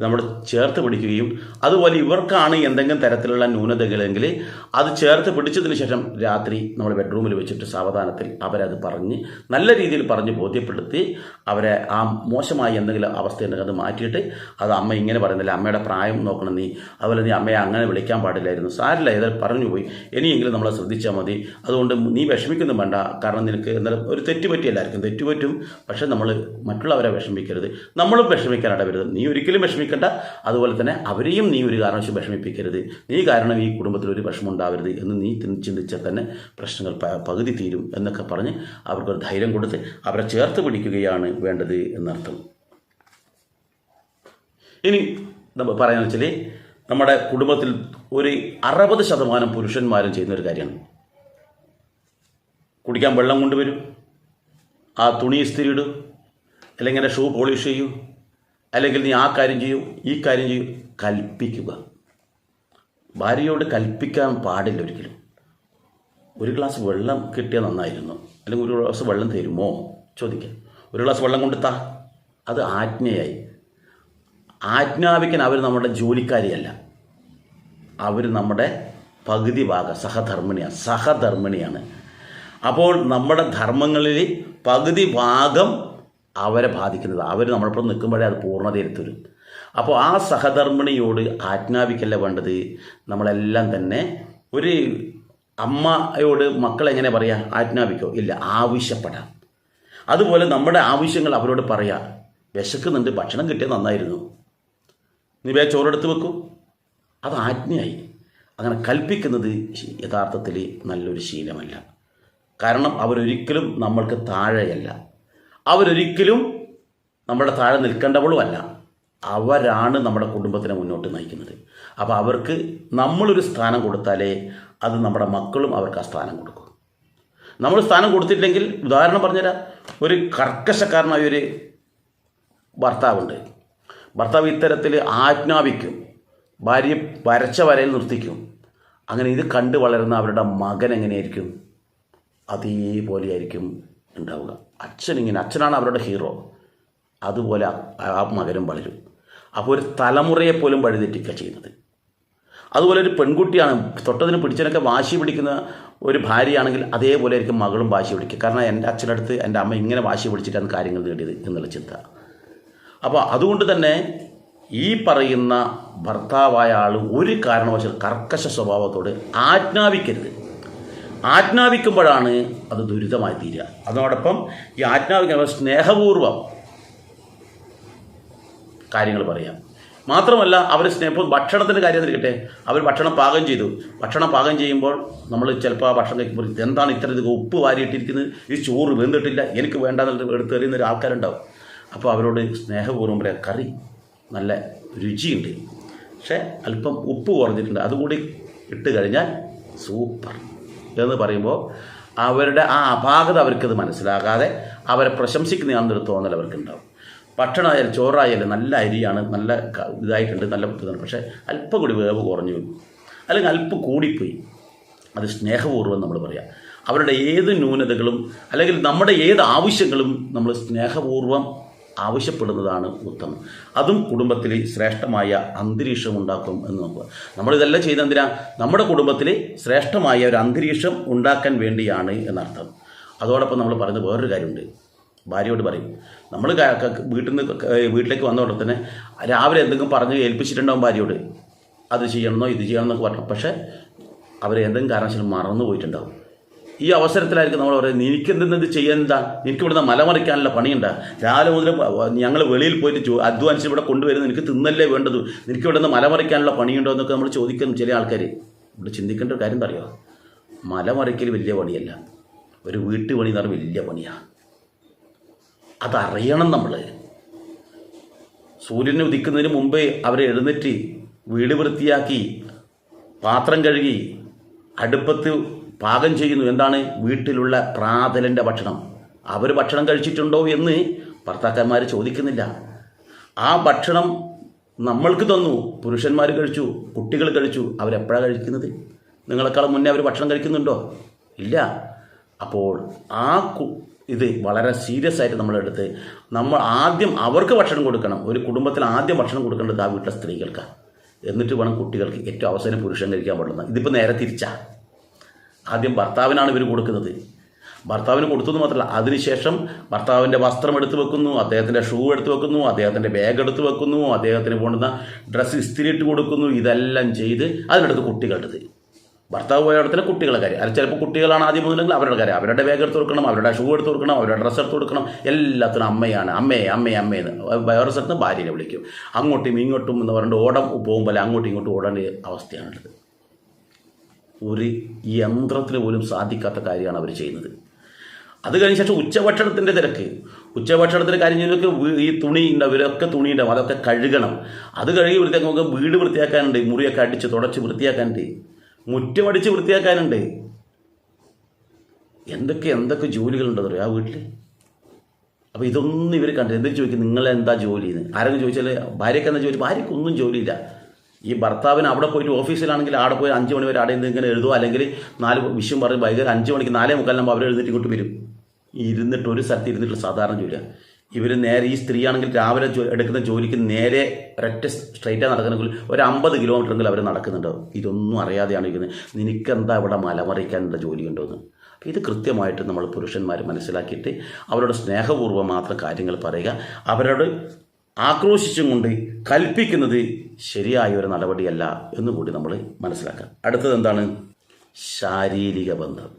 നമ്മൾ ചേർത്ത് പിടിക്കുകയും, അതുപോലെ ഇവർക്കാണ് എന്തെങ്കിലും തരത്തിലുള്ള ന്യൂനതകളെങ്കിൽ അത് ചേർത്ത് പിടിച്ചതിന് ശേഷം രാത്രി നമ്മൾ ബെഡ്റൂമിൽ വെച്ചിട്ട് സാവധാനത്തിൽ അവരത് പറഞ്ഞ് നല്ല രീതിയിൽ പറഞ്ഞ് ബോധ്യപ്പെടുത്തി അവരെ ആ മോശമായ എന്തെങ്കിലും അവസ്ഥയുണ്ടെങ്കിൽ അത് മാറ്റിയിട്ട്, അത് അമ്മ ഇങ്ങനെ പറയുന്നില്ല, അമ്മയുടെ പ്രായം നോക്കണം നീ, അതുപോലെ നീ അമ്മയെ അങ്ങനെ വിളിക്കാൻ പാടില്ലായിരുന്നു, സാരില്ല ഏതായാലും പറഞ്ഞു പോയി, ഇനിയെങ്കിലും നമ്മളെ ശ്രദ്ധിച്ചാൽ മതി, അതുകൊണ്ട് നീ വിഷമിക്കൊന്നും വേണ്ട, കാരണം നിനക്ക് എന്തായാലും ഒരു തെറ്റുപറ്റി, എല്ലാവർക്കും തെറ്റുപറ്റും, പക്ഷെ നമ്മൾ മറ്റുള്ളവരെ വിഷമിക്കരുത്, നമ്മളും വിഷമിക്കാൻ ഇടവരുത്, നീ ഒരിക്കലും വിഷമിക്കേണ്ട, അതുപോലെ തന്നെ അവരെയും നീ ഒരു കാരണവശാലും വിഷമിപ്പിക്കരുത്, നീ കാരണം ഈ കുടുംബത്തിൽ ഒരു വിഷമം ഉണ്ടാവരുത് എന്ന് നീ ചിന്തിച്ചാൽ തന്നെ പ്രശ്നങ്ങൾ പകുതി തീരും എന്നൊക്കെ പറഞ്ഞ് അവർക്കൊരു ധൈര്യം കൊടുത്ത് അവരെ ചേർത്ത് പിടിക്കുകയാണ് വേണ്ടത് എന്നർത്ഥം. ഇനി നമ്മൾ പറയാന്ന് വെച്ചാൽ നമ്മുടെ കുടുംബത്തിൽ ഒരു 60% പുരുഷന്മാരും ചെയ്യുന്നൊരു കാര്യമാണ്, കുടിക്കാൻ വെള്ളം കൊണ്ടുവരും, ആ തുണി ഇസ്തിരി ഇടും, അല്ലെങ്കിൽ ഷൂ പോളിഷ് ചെയ്യൂ, അല്ലെങ്കിൽ നീ ആ കാര്യം ചെയ്യൂ, ഈ കാര്യം ചെയ്യൂ, കൽപ്പിക്കുക. ഭാര്യയോട് കൽപ്പിക്കാൻ പാടില്ല ഒരിക്കലും. ഒരു ഗ്ലാസ് വെള്ളം കിട്ടിയാൽ നന്നായിരുന്നു, അല്ലെങ്കിൽ ഒരു ഗ്ലാസ് വെള്ളം തരുമോ ചോദിക്കാം, ഒരു ഗ്ലാസ് വെള്ളം കൊണ്ട് താ, അത് ആജ്ഞയായി. ആജ്ഞാപിക്കാൻ അവർ നമ്മുടെ ജോലിക്കാരിയല്ല, അവർ നമ്മുടെ പകുതി ഭാഗ സഹധർമ്മിണിയാണ്. അപ്പോൾ നമ്മുടെ ധർമ്മങ്ങളിൽ പകുതി ഭാഗം അവരെ ബാധിക്കുന്നത്, അവർ നമ്മളൊപ്പം നിൽക്കുമ്പോഴേ അത് പൂർണ്ണതയിലെത്തരും. അപ്പോൾ ആ സഹധർമ്മിണിയോട് ആജ്ഞാപിക്കല്ല വേണ്ടത്, നമ്മളെല്ലാം തന്നെ ഒരു അമ്മയോട് മക്കളെങ്ങനെ പറയാം, ആജ്ഞാപിക്കോ ഇല്ല, ആവശ്യപ്പെടാം. അതുപോലെ നമ്മുടെ ആവശ്യങ്ങൾ അവരോട് പറയാം, വിശക്കുന്നുണ്ട്, ഭക്ഷണം കിട്ടിയാൽ നന്നായിരുന്നു, നീ ചോറെടുത്ത് വെക്കും, അത് ആജ്ഞയായി. അങ്ങനെ കൽപ്പിക്കുന്നത് യഥാർത്ഥത്തിൽ നല്ലൊരു ശീലമല്ല. കാരണം അവരൊരിക്കലും നമ്മൾക്ക് താഴെയല്ല, അവരൊരിക്കലും നമ്മുടെ താഴെ നിൽക്കേണ്ടവളും അല്ല, അവരാണ് നമ്മുടെ കുടുംബത്തിനെ മുന്നോട്ട് നയിക്കുന്നത്. അപ്പോൾ അവർക്ക് നമ്മളൊരു സ്ഥാനം കൊടുത്താലേ അത് നമ്മുടെ മക്കളും അവർക്ക് ആ സ്ഥാനം കൊടുക്കും. നമ്മൾ സ്ഥാനം കൊടുത്തില്ലെങ്കിൽ, ഉദാഹരണം പറഞ്ഞുതരാം, ഒരു കർക്കശക്കാരനായ ഒരു ഭർത്താവുണ്ട്. ഭർത്താവ് ഇത്തരത്തിൽ ആജ്ഞാപിക്കും, ഭാര്യയെ വരച്ച വരയിൽ നിർത്തിക്കും. അങ്ങനെ ഇത് കണ്ടു വളരുന്ന അവരുടെ മകൻ എങ്ങനെയായിരിക്കും? അതേപോലെയായിരിക്കും ഉണ്ടാവുക. അച്ഛനാണ് അവരുടെ ഹീറോ, അതുപോലെ ആ മകനും വളരും. അപ്പോൾ ഒരു തലമുറയെ പോലും വഴിതെറ്റിക്കുക ചെയ്യുന്നത്. അതുപോലെ ഒരു പെൺകുട്ടിയാണ് തൊട്ടതിന് പിടിച്ചതിനൊക്കെ വാശി പിടിക്കുന്ന ഒരു ഭാര്യയാണെങ്കിൽ അതേപോലെ ആയിരിക്കും മകളും വാശി പിടിക്കുക. കാരണം എൻ്റെ അച്ഛനടുത്ത് എൻ്റെ അമ്മ ഇങ്ങനെ വാശി പിടിച്ചിട്ടാണ് കാര്യങ്ങൾ നേടിയത് എന്നുള്ള ചിന്ത. അപ്പോൾ അതുകൊണ്ട് തന്നെ ഈ പറയുന്ന ഭർത്താവായ ആൾ ഒരു കാരണവശാൽ കർക്കശ സ്വഭാവത്തോട് ആജ്ഞാപിക്കരുത്. ആജ്ഞാപിക്കുമ്പോഴാണ് അത് ദുരിതമായി തീരുക. അതോടൊപ്പം ഈ ആജ്ഞാപിക്കുന്ന സ്നേഹപൂർവ്വം കാര്യങ്ങൾ പറയാം. മാത്രമല്ല അവർ സ്നേഹം, ഭക്ഷണത്തിൻ്റെ കാര്യം തിരിക്കട്ടെ, അവർ ഭക്ഷണം പാകം ചെയ്തു. ഭക്ഷണം പാകം ചെയ്യുമ്പോൾ നമ്മൾ ചിലപ്പോൾ ആ ഭക്ഷണം കഴിക്കുമ്പോൾ എന്താണ് ഇത്തരത്തിൽ ഉപ്പ് വാരിയിട്ടിരിക്കുന്നത്, ഈ ചോറ് വെന്തിട്ടില്ല, എനിക്ക് വേണ്ടാന്ന് എടുത്ത് എറിയുന്നൊരു ആൾക്കാരുണ്ടാവും. അപ്പോൾ അവരോട് സ്നേഹപൂർവ്വം പറയാം, കറി നല്ല രുചിയുണ്ട്, പക്ഷേ അല്പം ഉപ്പ് കുറഞ്ഞിട്ടുണ്ട്, അതുകൂടി ഇട്ട് കഴിഞ്ഞാൽ സൂപ്പർ എന്ന് പറയുമ്പോൾ അവരുടെ ആ അപാകത അവർക്കത് മനസ്സിലാകാതെ അവരെ പ്രശംസിക്കുന്നതാണെന്നൊരു തോന്നൽ അവർക്കുണ്ടാവും. ഭക്ഷണമായാലും ചോറായാലും നല്ല അരിയാണ്, നല്ല ഇതായിട്ടുണ്ട്, നല്ല ഇതാണ്, പക്ഷേ അല്പം കൂടി വേവ് കുറഞ്ഞു വരും, അല്ലെങ്കിൽ അല്പം കൂടിപ്പോയി. അത് സ്നേഹപൂർവ്വം നമ്മൾ പറയാം. അവരുടെ ഏത് ന്യൂനതകളും അല്ലെങ്കിൽ നമ്മുടെ ഏത് ആവശ്യങ്ങളും നമ്മൾ സ്നേഹപൂർവ്വം ആവശ്യപ്പെടുന്നതാണ് ഉത്തമം. അതും കുടുംബത്തിൽ ശ്രേഷ്ഠമായ അന്തരീക്ഷം ഉണ്ടാക്കും എന്ന് നോക്കുക. നമ്മളിതെല്ലാം ചെയ്തെന്തിനാ? നമ്മുടെ കുടുംബത്തിൽ ശ്രേഷ്ഠമായ ഒരു അന്തരീക്ഷം ഉണ്ടാക്കാൻ വേണ്ടിയാണ് എന്നർത്ഥം. അതോടൊപ്പം നമ്മൾ പറയുന്ന വേറൊരു കാര്യമുണ്ട്. ഭാര്യയോട് പറയും, നമ്മൾ വീട്ടിലേക്ക് വന്ന ഉടനെ തന്നെ രാവിലെ എന്തെങ്കിലും പറഞ്ഞ് ഏൽപ്പിച്ചിട്ടുണ്ടാവും ഭാര്യയോട്, അത് ചെയ്യണമെന്നോ ഇത് ചെയ്യണമെന്നൊക്കെ പറഞ്ഞു. പക്ഷേ അവർ എന്തെങ്കിലും കാരണവശാലും മറന്നു പോയിട്ടുണ്ടാവും. ഈ അവസരത്തിലായിരിക്കും നമ്മൾ പറയുന്നത്, എനിക്കെന്തെന്നത് ചെയ്യാനെന്താ, എനിക്ക് ഇവിടുന്ന് മലമറിക്കാനുള്ള പണിയുണ്ടാ, രാവിലെ മുതൽ ഞങ്ങൾ വെളിയിൽ പോയിട്ട് അധ്വാനിച്ച് ഇവിടെ കൊണ്ടുവരുന്നത് എനിക്ക് തിന്നല്ലേ വേണ്ടത്, എനിക്ക് ഇവിടുന്ന് മലമറിക്കാനുള്ള പണിയുണ്ടോ എന്നൊക്കെ നമ്മൾ ചോദിക്കുന്നു. ചില ആൾക്കാർ ഇവിടെ ചിന്തിക്കേണ്ട ഒരു കാര്യം എന്താ അറിയുമോ? മലമറിക്കൽ വലിയ പണിയല്ല, ഒരു വീട്ടുപണി എന്ന് പറഞ്ഞാൽ വലിയ പണിയാണ്. അതറിയണം നമ്മൾ. സൂര്യനെ ഉദിക്കുന്നതിന് മുമ്പേ അവരെ എഴുന്നേറ്റ് വീട് വൃത്തിയാക്കി പാത്രം കഴുകി അടുപ്പത്ത് പാകം ചെയ്യുന്നു. എന്താണ്? വീട്ടിലുള്ള പ്രാതലിൻ്റെ ഭക്ഷണം. അവർ ഭക്ഷണം കഴിച്ചിട്ടുണ്ടോ എന്ന് ഭർത്താക്കന്മാർ ചോദിക്കുന്നില്ല. ആ ഭക്ഷണം നമ്മൾക്ക് തന്നു, പുരുഷന്മാർ കഴിച്ചു, കുട്ടികൾ കഴിച്ചു. അവരെപ്പോഴാണ് കഴിക്കുന്നത്? നിങ്ങളെക്കാളും മുന്നേ അവർ ഭക്ഷണം കഴിക്കുന്നുണ്ടോ? ഇല്ല. അപ്പോൾ ആ ഇത് വളരെ സീരിയസ് ആയിട്ട് നമ്മളെടുത്ത് നമ്മൾ ആദ്യം അവർക്ക് ഭക്ഷണം കൊടുക്കണം. ഒരു കുടുംബത്തിൽ ആദ്യം ഭക്ഷണം കൊടുക്കേണ്ടത് ആ വീട്ടിലെ സ്ത്രീകൾക്കാണ്. എന്നിട്ട് വേണം കുട്ടികൾക്ക്. ഏറ്റവും അവസാനം പുരുഷൻ കഴിക്കാൻ പാടുന്നത്. ഇതിപ്പോൾ നേരെ തിരിച്ചാ. ആദ്യം ഭർത്താവിനാണ് ഇവർ കൊടുക്കുന്നത്. ഭർത്താവിന് കൊടുത്തത് മാത്രമല്ല, അതിനുശേഷം ഭർത്താവിൻ്റെ വസ്ത്രം എടുത്ത് വെക്കുന്നു, അദ്ദേഹത്തിൻ്റെ ഷൂ എടുത്ത് വെക്കുന്നു, അദ്ദേഹത്തിൻ്റെ ബാഗ് എടുത്ത് വെക്കുന്നു, അദ്ദേഹത്തിന് കൊണ്ടുവന്ന ഡ്രസ്സ് ഇസ്തിരിയിട്ട് കൊടുക്കുന്നു. ഇതെല്ലാം ചെയ്ത് അതിനടുത്ത് കുട്ടികളുടേത്. ഭർത്താവ് പോയ ഇടത്തിന് കുട്ടികളുടെ കാര്യം. അത് ചിലപ്പോൾ കുട്ടികളാണ് ആദ്യം മുതലെങ്കിൽ അവരുടെ കാര്യം. അവരുടെ ബാഗ് എടുത്ത് കൊടുക്കണം, അവരുടെ ഷൂ എടുത്ത് കൊടുക്കണം, അവരുടെ ഡ്രസ്സ് എടുത്ത് കൊടുക്കണം. എല്ലാത്തിനും അമ്മയാണ്, അമ്മയെന്ന്. വേറെ സ്ഥലത്ത് ഭാര്യനെ വിളിക്കും. അങ്ങോട്ടും ഇങ്ങോട്ടും എന്ന് പറഞ്ഞിട്ട് ഓടം പോകുമ്പോൾ അങ്ങോട്ടും ഇങ്ങോട്ടും ഓടേണ്ട അവസ്ഥയാണുള്ളത്. ഒരു യന്ത്രത്തിന് പോലും സാധിക്കാത്ത കാര്യമാണ് അവർ ചെയ്യുന്നത്. അത് കഴിഞ്ഞ ശേഷം ഉച്ചഭക്ഷണത്തിൻ്റെ തിരക്ക്. ഉച്ചഭക്ഷണത്തിൻ്റെ കാര്യം ചെയ്യുന്നവർക്ക് ഈ തുണി ഉണ്ടാവും, ഇവരൊക്കെ തുണി ഉണ്ടാവും, അതൊക്കെ കഴുകണം. അത് കഴുകി വൃത്തിയാക്കാൻ നമുക്ക് വീട് വൃത്തിയാക്കാനുണ്ട്, മുറിയൊക്കെ അടിച്ച് തുടച്ച് വൃത്തിയാക്കാനുണ്ട്, മുറ്റമടിച്ച് വൃത്തിയാക്കാനുണ്ട്. എന്തൊക്കെ ജോലികളുണ്ടെന്ന് പറയാം ആ വീട്ടിൽ. അപ്പോൾ ഇതൊന്നും ഇവർ കണ്ടില്ല. എന്തെങ്കിലും ചോദിക്കും, നിങ്ങളെന്താ ജോലി എന്ന് ആരെങ്കിലും ചോദിച്ചാൽ ഭാര്യയ്ക്ക് എന്താ ജോലി? ഭാര്യയ്ക്കൊന്നും ജോലിയില്ല. ഈ ഭർത്താവിന് അവിടെ പോയിട്ട് ഓഫീസിലാണെങ്കിൽ അവിടെ പോയി 5 മണി വരെ അവിടെ എന്തെങ്കിലും എഴുതുമോ, അല്ലെങ്കിൽ 4 വിഷയം പറഞ്ഞ് വൈകുന്നേരം 5 മണിക്ക് 4:45 അവർ എഴുന്നേറ്റ് ഇങ്ങോട്ട് വരും. ഇരുന്നിട്ട് ഒരു സ്ഥലത്ത് ഇരുന്നിട്ട് സാധാരണ ജോലിയാണ്. ഇവർ നേരെ ഈ സ്ത്രീയാണെങ്കിൽ രാവിലെ എടുക്കുന്ന ജോലിക്ക് നേരെ ഒരൊറ്റ സ്ട്രൈറ്റായി നടക്കണമെങ്കിൽ ഒരു 50 കിലോമീറ്ററെങ്കിലും അവർ നടക്കുന്നുണ്ടാവും. ഇതൊന്നും അറിയാതെയാണ് ഇരിക്കുന്നത്. നിനക്കെന്താ ഇവിടെ മലമറിക്കാനുള്ള ജോലിയുണ്ടോ എന്ന്. അപ്പോൾ ഇത് കൃത്യമായിട്ട് നമ്മൾ പുരുഷന്മാർ മനസ്സിലാക്കിയിട്ട് അവരോട് സ്നേഹപൂർവ്വം മാത്രം കാര്യങ്ങൾ പറയുക. അവരോട് ആക്രോശിച്ചും കൊണ്ട് കൽപ്പിക്കുന്നത് ശരിയായ ഒരു നടപടിയല്ല എന്നുകൂടി നമ്മൾ മനസ്സിലാക്കാം. അടുത്തത് എന്താണ്? ശാരീരിക ബന്ധം.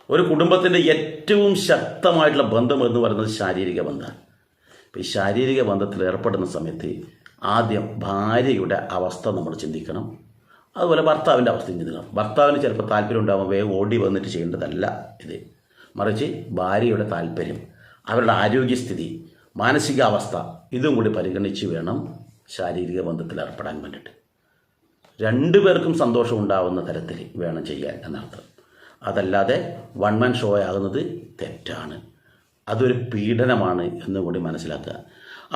ഒരു കുടുംബത്തിൻ്റെ ഏറ്റവും ശക്തമായിട്ടുള്ള ബന്ധം എന്ന് പറയുന്നത് ശാരീരിക ബന്ധമാണ്. ഇപ്പോൾ ഈ ശാരീരിക ബന്ധത്തിൽ ഏർപ്പെടുന്ന സമയത്ത് ആദ്യം ഭാര്യയുടെ അവസ്ഥ നമ്മൾ ചിന്തിക്കണം. അതുപോലെ ഭർത്താവിൻ്റെ അവസ്ഥ ചിന്തിക്കണം. ഭർത്താവിന് ചിലപ്പോൾ താല്പര്യം ഉണ്ടാകുമ്പോൾ വേഗം ഓടി വന്നിട്ട് ചെയ്യേണ്ടതല്ല ഇത്. മറിച്ച് ഭാര്യയുടെ താല്പര്യം, അവരുടെ ആരോഗ്യസ്ഥിതി, മാനസികാവസ്ഥ ഇതും കൂടി പരിഗണിച്ച് വേണം ശാരീരിക ബന്ധത്തിൽ ഏർപ്പെടാൻ വേണ്ടിയിട്ട്. 2 പേർക്കും സന്തോഷം ഉണ്ടാവുന്ന തരത്തിൽ വേണം ചെയ്യാൻ എന്നർത്ഥം. അതല്ലാതെ വൺ മാൻ ഷോ ആകുന്നത് തെറ്റാണ്, അതൊരു പീഡനമാണ് എന്നും കൂടി മനസ്സിലാക്കുക.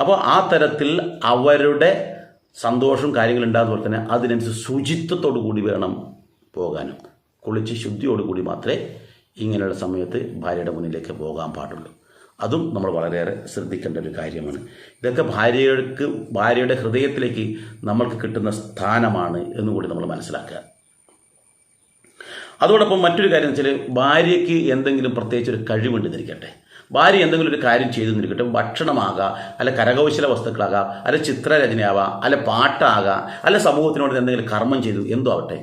അപ്പോൾ ആ തരത്തിൽ അവരുടെ സന്തോഷവും കാര്യങ്ങളും ഉണ്ടാകുന്ന പോലെ തന്നെ അതിനനുസരിച്ച് ശുചിത്വത്തോടു കൂടി വേണം പോകാനും. കുളിച്ച് ശുദ്ധിയോടുകൂടി മാത്രമേ ഇങ്ങനെയുള്ള സമയത്ത് ഭാര്യയുടെ മുന്നിലേക്ക് പോകാൻ പാടുള്ളൂ. അതും നമ്മൾ വളരെയേറെ ശ്രദ്ധിക്കേണ്ട ഒരു കാര്യമാണ്. ഇതൊക്കെ ഭാര്യയുടെ ഹൃദയത്തിലേക്ക് നമ്മൾക്ക് കിട്ടുന്ന സ്ഥാനമാണ് എന്നുകൂടി നമ്മൾ മനസ്സിലാക്കുക. അതോടൊപ്പം മറ്റൊരു കാര്യം എന്ന് വെച്ചാൽ, ഭാര്യയ്ക്ക് എന്തെങ്കിലും പ്രത്യേകിച്ച് ഒരു കഴിവുണ്ടെന്നിരിക്കട്ടെ, ഭാര്യ എന്തെങ്കിലും ഒരു കാര്യം ചെയ്തു നിന്നിരിക്കട്ടെ, ഭക്ഷണമാകാം, അല്ല കരകൗശല വസ്തുക്കളാകാം, അല്ല ചിത്രരചനയാവാം, അല്ല പാട്ടാകാം, അല്ല സമൂഹത്തിനോട് എന്തെങ്കിലും കർമ്മം ചെയ്തു, എന്തോ ആവട്ടെ,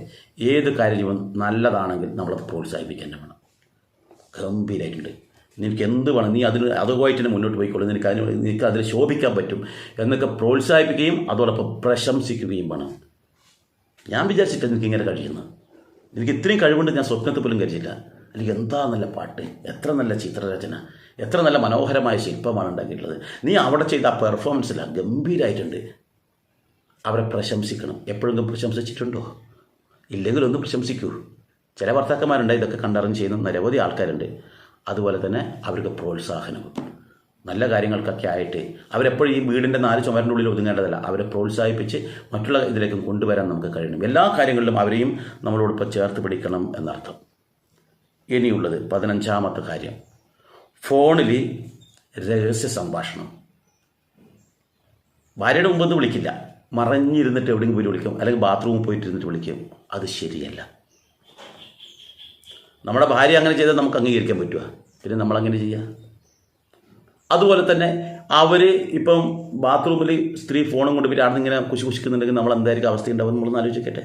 ഏത് കാര്യം നല്ലതാണെങ്കിൽ നമ്മളത് പ്രോത്സാഹിപ്പിക്കാൻ വേണം. ഗംഭീരമായിട്ടുണ്ട്, നിനക്ക് എന്ത് വേണം, നീ അതുമായിട്ട് തന്നെ മുന്നോട്ട് പോയിക്കോളും, നിനക്ക് അതിൽ ശോഭിക്കാൻ പറ്റും എന്നൊക്കെ പ്രോത്സാഹിപ്പിക്കുകയും അതോടൊപ്പം പ്രശംസിക്കുകയും വേണം. ഞാൻ വിചാരിച്ചിട്ട് എനിക്ക് ഇങ്ങനെ കഴിയുന്നു, എനിക്ക് ഇത്രയും കഴിവുണ്ട് ഞാൻ സ്വപ്നത്തിൽ പോലും കഴിച്ചില്ല, എനിക്ക് എന്താ നല്ല പാട്ട്, എത്ര നല്ല ചിത്രരചന, എത്ര നല്ല മനോഹരമായ ശില്പമാണ് ഉണ്ടാക്കിയിട്ടുള്ളത്, നീ അവിടെ ചെയ്ത ആ പെർഫോമൻസിലാണ് ഗംഭീരമായിട്ടുണ്ട്. അവരെ പ്രശംസിക്കണം. എപ്പോഴെങ്കിലും പ്രശംസിച്ചിട്ടുണ്ടോ? ഇല്ലെങ്കിൽ ഒന്ന് പ്രശംസിക്കൂ. ചില ഭർത്താക്കന്മാരുണ്ട് ഇതൊക്കെ കണ്ടറിഞ്ഞ് ചെയ്യുന്ന നിരവധി ആൾക്കാരുണ്ട്. അതുപോലെ തന്നെ അവർക്ക് പ്രോത്സാഹനവും നല്ല കാര്യങ്ങൾക്കൊക്കെ ആയിട്ട് അവരെപ്പോഴും ഈ വീടിൻ്റെ 4 ചുമരിൻ്റെ ഉള്ളിൽ ഒതുങ്ങേണ്ടതല്ല. അവരെ പ്രോത്സാഹിപ്പിച്ച് മറ്റുള്ള ഇതിലേക്കും കൊണ്ടുവരാൻ നമുക്ക് കഴിയണം. എല്ലാ കാര്യങ്ങളിലും അവരെയും നമ്മളോടൊപ്പം ചേർത്ത് പിടിക്കണം എന്നർത്ഥം. ഇനിയുള്ളത് 15ാമത്തെ കാര്യം, ഫോണിൽ രഹസ്യ സംഭാഷണം. ഭാര്യയുടെ മുമ്പൊന്നും വിളിക്കില്ല, മറഞ്ഞിരുന്നിട്ട് എവിടെയെങ്കിലും പോയി വിളിക്കും, അല്ലെങ്കിൽ ബാത്റൂമിൽ പോയിട്ടിരുന്നിട്ട് വിളിക്കും. അത് ശരിയല്ല. നമ്മുടെ ഭാര്യ അങ്ങനെ ചെയ്താൽ നമുക്ക് അംഗീകരിക്കാൻ പറ്റുക? പിന്നെ നമ്മളങ്ങനെ ചെയ്യുക. അതുപോലെ തന്നെ അവർ ഇപ്പം ബാത്റൂമിൽ സ്ത്രീ ഫോണും കൊണ്ട് പോയിട്ട് ഇങ്ങനെ കുശിക്കുന്നുണ്ടെങ്കിൽ നമ്മൾ എന്തായിരിക്കും അവസ്ഥ ഉണ്ടാവും നമ്മളൊന്ന് ആലോചിക്കട്ടെ.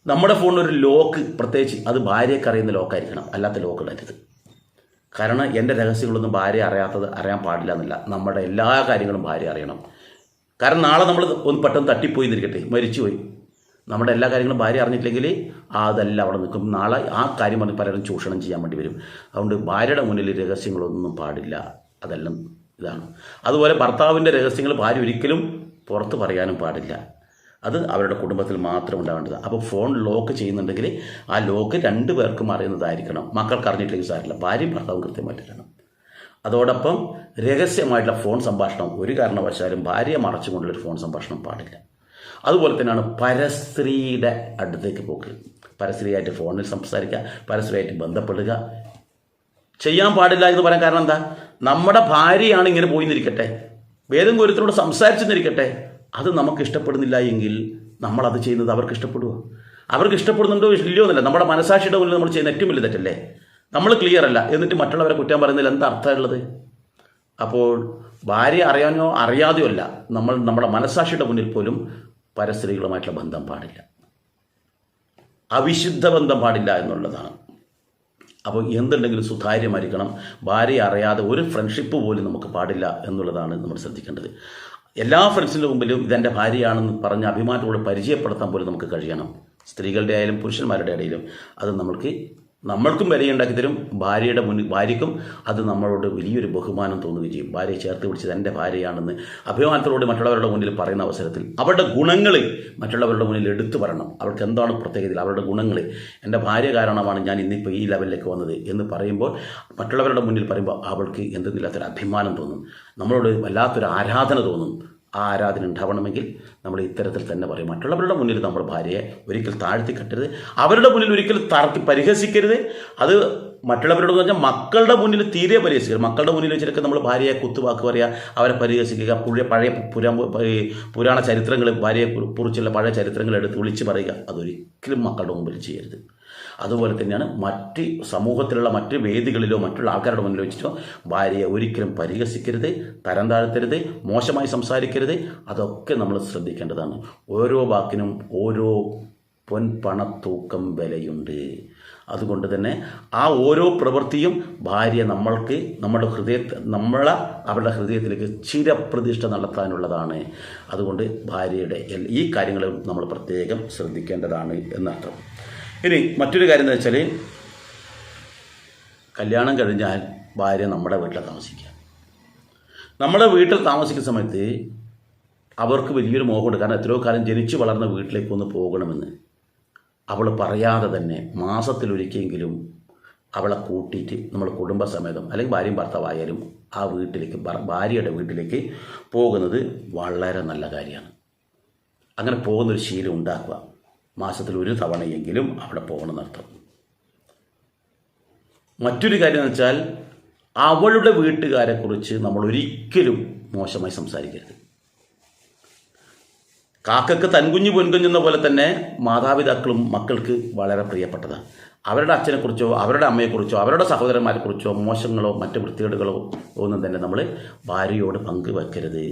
നമ്മുടെ ഫോണിനൊരു ലോക്ക്, പ്രത്യേകിച്ച് അത് ഭാര്യയ്ക്ക് അറിയുന്ന ലോക്കായിരിക്കണം, അല്ലാത്ത ലോക്ക് ഇടരുത്. കാരണം എൻ്റെ രഹസ്യങ്ങളൊന്നും ഭാര്യ അറിയാൻ പാടില്ല എന്നല്ല, നമ്മുടെ എല്ലാ കാര്യങ്ങളും ഭാര്യ അറിയണം. കാരണം നാളെ നമ്മൾ ഒന്ന് പെട്ടെന്ന് തട്ടിപ്പോയി എന്നിരിക്കട്ടെ, മരിച്ചുപോയി, നമ്മുടെ എല്ലാ കാര്യങ്ങളും ഭാര്യ അറിഞ്ഞിട്ടില്ലെങ്കിൽ അതെല്ലാം അവിടെ നിൽക്കും. നാളെ ആ കാര്യം പറഞ്ഞ് പലരും ചൂഷണം ചെയ്യാൻ വേണ്ടി വരും. അതുകൊണ്ട് ഭാര്യയുടെ മുന്നിൽ രഹസ്യങ്ങളൊന്നും പാടില്ല. അതെല്ലാം ഇതാണ്. അതുപോലെ ഭർത്താവിൻ്റെ രഹസ്യങ്ങൾ ഭാര്യ ഒരിക്കലും പുറത്ത് പറയാനും പാടില്ല. അത് അവരുടെ കുടുംബത്തിൽ മാത്രം ഉണ്ടാവേണ്ടത്. അപ്പോൾ ഫോൺ ലോക്ക് ചെയ്യുന്നുണ്ടെങ്കിൽ ആ ലോക്ക് 2 പേർക്കും അറിയുന്നതായിരിക്കണം. മക്കൾക്ക് അറിഞ്ഞിട്ടില്ലെങ്കിൽ സാരില്ല, ഭാര്യയും ഭർത്താവും കൃത്യമായിട്ടിരണം. അതോടൊപ്പം രഹസ്യമായിട്ടുള്ള ഫോൺ സംഭാഷണം ഒരു കാരണവശാലും ഭാര്യയെ മറച്ചുകൊണ്ടുള്ളൊരു ഫോൺ സംഭാഷണം പാടില്ല. അതുപോലെ തന്നെയാണ് പരസ്ത്രീയുടെ അടുത്തേക്ക് പോക്ക്. പരസ്ത്രീയായിട്ട് ഫോണിൽ സംസാരിക്കുക, പരസ്ത്രീയായിട്ട് ബന്ധപ്പെടുക ചെയ്യാൻ പാടില്ല എന്ന് പറയാൻ കാരണം എന്താ? നമ്മുടെ ഭാര്യയാണ് ഇങ്ങനെ പോയിന്നിരിക്കട്ടെ, ഏതെങ്കിലും ഒരുത്തരോട് സംസാരിച്ചെന്നിരിക്കട്ടെ, അത് നമുക്ക് ഇഷ്ടപ്പെടുന്നില്ല എങ്കിൽ നമ്മളത് ചെയ്യുന്നത് അവർക്ക് ഇഷ്ടപ്പെടുമോ? അവർക്ക് ഇഷ്ടപ്പെടുന്നുണ്ടോ ഇല്ലയോ എന്നല്ല, നമ്മുടെ മനസാക്ഷിയുടെ മുന്നിൽ നമ്മൾ ചെയ്യുന്ന ഏറ്റവും വലിയ തെറ്റല്ലേ. നമ്മൾ ക്ലിയർ അല്ല, എന്നിട്ട് മറ്റുള്ളവരെ കുറ്റം പറയുന്നതിൽ എന്താ അർത്ഥമുള്ളത്? അപ്പോൾ ഭാര്യ അറിയാനോ അറിയാതെയോ അല്ല, നമ്മൾ നമ്മുടെ മനസാക്ഷിയുടെ മുന്നിൽ പോലും പരസ്ത്രീകളുമായിട്ടുള്ള ബന്ധം പാടില്ല, അവിശുദ്ധ ബന്ധം പാടില്ല എന്നുള്ളതാണ്. അപ്പോൾ എന്തുണ്ടെങ്കിലും സുതാര്യമായിരിക്കണം. ഭാര്യയെ അറിയാതെ ഒരു ഫ്രണ്ട്ഷിപ്പ് പോലും നമുക്ക് പാടില്ല എന്നുള്ളതാണ് നമ്മൾ ശ്രദ്ധിക്കേണ്ടത്. എല്ലാ ഫ്രണ്ട്സിൻ്റെ മുമ്പിലും ഇതെൻ്റെ ഭാര്യയാണെന്ന് പറഞ്ഞ് അഭിമാനത്തോടെ പരിചയപ്പെടുത്താൻ പോലും നമുക്ക് കഴിയണം. സ്ത്രീകളുടെ ആയാലും പുരുഷന്മാരുടെ ഇടയിലും അത് നമ്മൾക്കും വിലയുണ്ടാക്കി തരും. ഭാര്യയ്ക്കും അത് നമ്മളോട് വലിയൊരു ബഹുമാനം തോന്നുകയും ചെയ്യും. ഭാര്യയെ ചേർത്ത് പിടിച്ചത് എൻ്റെ ഭാര്യയാണെന്ന് അഭിമാനത്തോടെ മറ്റുള്ളവരുടെ മുന്നിൽ പറയുന്ന അവസരത്തിൽ അവരുടെ ഗുണങ്ങൾ മറ്റുള്ളവരുടെ മുന്നിൽ എടുത്തു പറയണം. അവർക്ക് എന്താണ് പ്രത്യേകത, അവരുടെ ഗുണങ്ങൾ, എൻ്റെ ഭാര്യ കാരണമാണ് ഞാൻ ഇന്നിപ്പോൾ ഈ ലെവലിലേക്ക് വന്നത് എന്ന് പറയുമ്പോൾ, മറ്റുള്ളവരുടെ മുന്നിൽ പറയുമ്പോൾ അവൾക്ക് എന്തെന്നില്ലാത്തൊരു അഭിമാനം തോന്നും, നമ്മളോട് വല്ലാത്തൊരു ആരാധന തോന്നും. ആ ആരാധന ഉണ്ടാവണമെങ്കിൽ നമ്മൾ ഇത്തരത്തിൽ തന്നെ പറയും. മറ്റുള്ളവരുടെ മുന്നിൽ നമ്മൾ ഭാര്യയെ ഒരിക്കൽ താഴ്ത്തി കെട്ടരുത്, അവരുടെ മുന്നിൽ ഒരിക്കൽ പരിഹസിക്കരുത്. അത് മറ്റുള്ളവരോട് പറഞ്ഞാൽ മക്കളുടെ മുന്നിൽ തീരെ പരിഹസിക്കരുത്. മക്കളുടെ മുന്നിൽ വെച്ചിട്ടൊക്കെ നമ്മൾ ഭാര്യയെ കുത്തുവാക്ക് പറയുക, അവരെ പരിഹസിക്കുക, പഴയ പുരാണ ചരിത്രങ്ങൾ, ഭാര്യയെ കുറിച്ചുള്ള പഴയ ചരിത്രങ്ങൾ എടുത്ത് വിളിച്ച് പറയുക, അതൊരിക്കലും മക്കളുടെ മുമ്പിൽ ചെയ്യരുത്. അതുപോലെ തന്നെയാണ് മറ്റ് സമൂഹത്തിലുള്ള മറ്റ് വേദികളിലോ മറ്റുള്ള ആൾക്കാരുടെ മുന്നിൽ വെച്ചിട്ടോ ഭാര്യയെ ഒരിക്കലും പരിഹസിക്കരുത്, തരം താഴ്ത്തരുത്, മോശമായി സംസാരിക്കരുത്. അതൊക്കെ നമ്മൾ ശ്രദ്ധിക്കേണ്ടതാണ്. ഓരോ വാക്കിനും ഓരോ പൊൻപണത്തൂക്കം വിലയുണ്ട്. അതുകൊണ്ട് തന്നെ ആ ഓരോ പ്രവൃത്തിയും ഭാര്യ അവരുടെ ഹൃദയത്തിലേക്ക് ചിരപ്രതിഷ്ഠ നടത്താനുള്ളതാണ്. അതുകൊണ്ട് ഭാര്യയുടെ ഈ കാര്യങ്ങളും നമ്മൾ പ്രത്യേകം ശ്രദ്ധിക്കേണ്ടതാണ് എന്നർത്ഥം. ഇനി മറ്റൊരു കാര്യം എന്ന് വെച്ചാൽ, കല്യാണം കഴിഞ്ഞാൽ ഭാര്യ നമ്മുടെ വീട്ടിൽ താമസിക്കുക. നമ്മുടെ വീട്ടിൽ താമസിക്കുന്ന സമയത്ത് അവർക്ക് വലിയൊരു മോഹമുണ്ട്. കാരണം എത്രയോ കാലം ജനിച്ചു വളർന്ന വീട്ടിലേക്ക് ഒന്ന് പോകണമെന്ന്. അവൾ പറയാതെ തന്നെ മാസത്തിലൊരിക്കലെങ്കിലും അവളെ കൂട്ടിയിട്ട് നമ്മൾ കുടുംബസമേതം അല്ലെങ്കിൽ ഭാര്യയും ഭർത്താവായാലും ആ വീട്ടിലേക്ക്, ഭാര്യയുടെ വീട്ടിലേക്ക് പോകുന്നത് വളരെ നല്ല കാര്യമാണ്. അങ്ങനെ പോകുന്നൊരു ശീലം ഉണ്ടാക്കുക. മാസത്തിൽ 1 തവണയെങ്കിലും അവിടെ പോകണമെന്നർത്ഥം. മറ്റൊരു കാര്യം എന്ന് വെച്ചാൽ, അവളുടെ വീട്ടുകാരെക്കുറിച്ച് നമ്മൾ ഒരിക്കലും മോശമായി സംസാരിക്കരുത്. കാക്കക്ക് തൻകുഞ്ഞ് പൊൻകുഞ്ഞെന്ന പോലെ തന്നെ മാതാപിതാക്കളും മക്കൾക്ക് വളരെ പ്രിയപ്പെട്ടതാണ്. അവരുടെ അച്ഛനെക്കുറിച്ചോ അവരുടെ അമ്മയെക്കുറിച്ചോ അവരുടെ സഹോദരന്മാരെക്കുറിച്ചോ മോശങ്ങളോ മറ്റ് വൃത്തികേടുകളോ ഒന്നും തന്നെ നമ്മൾ ഭാര്യയോട് പങ്കുവെക്കരുത്.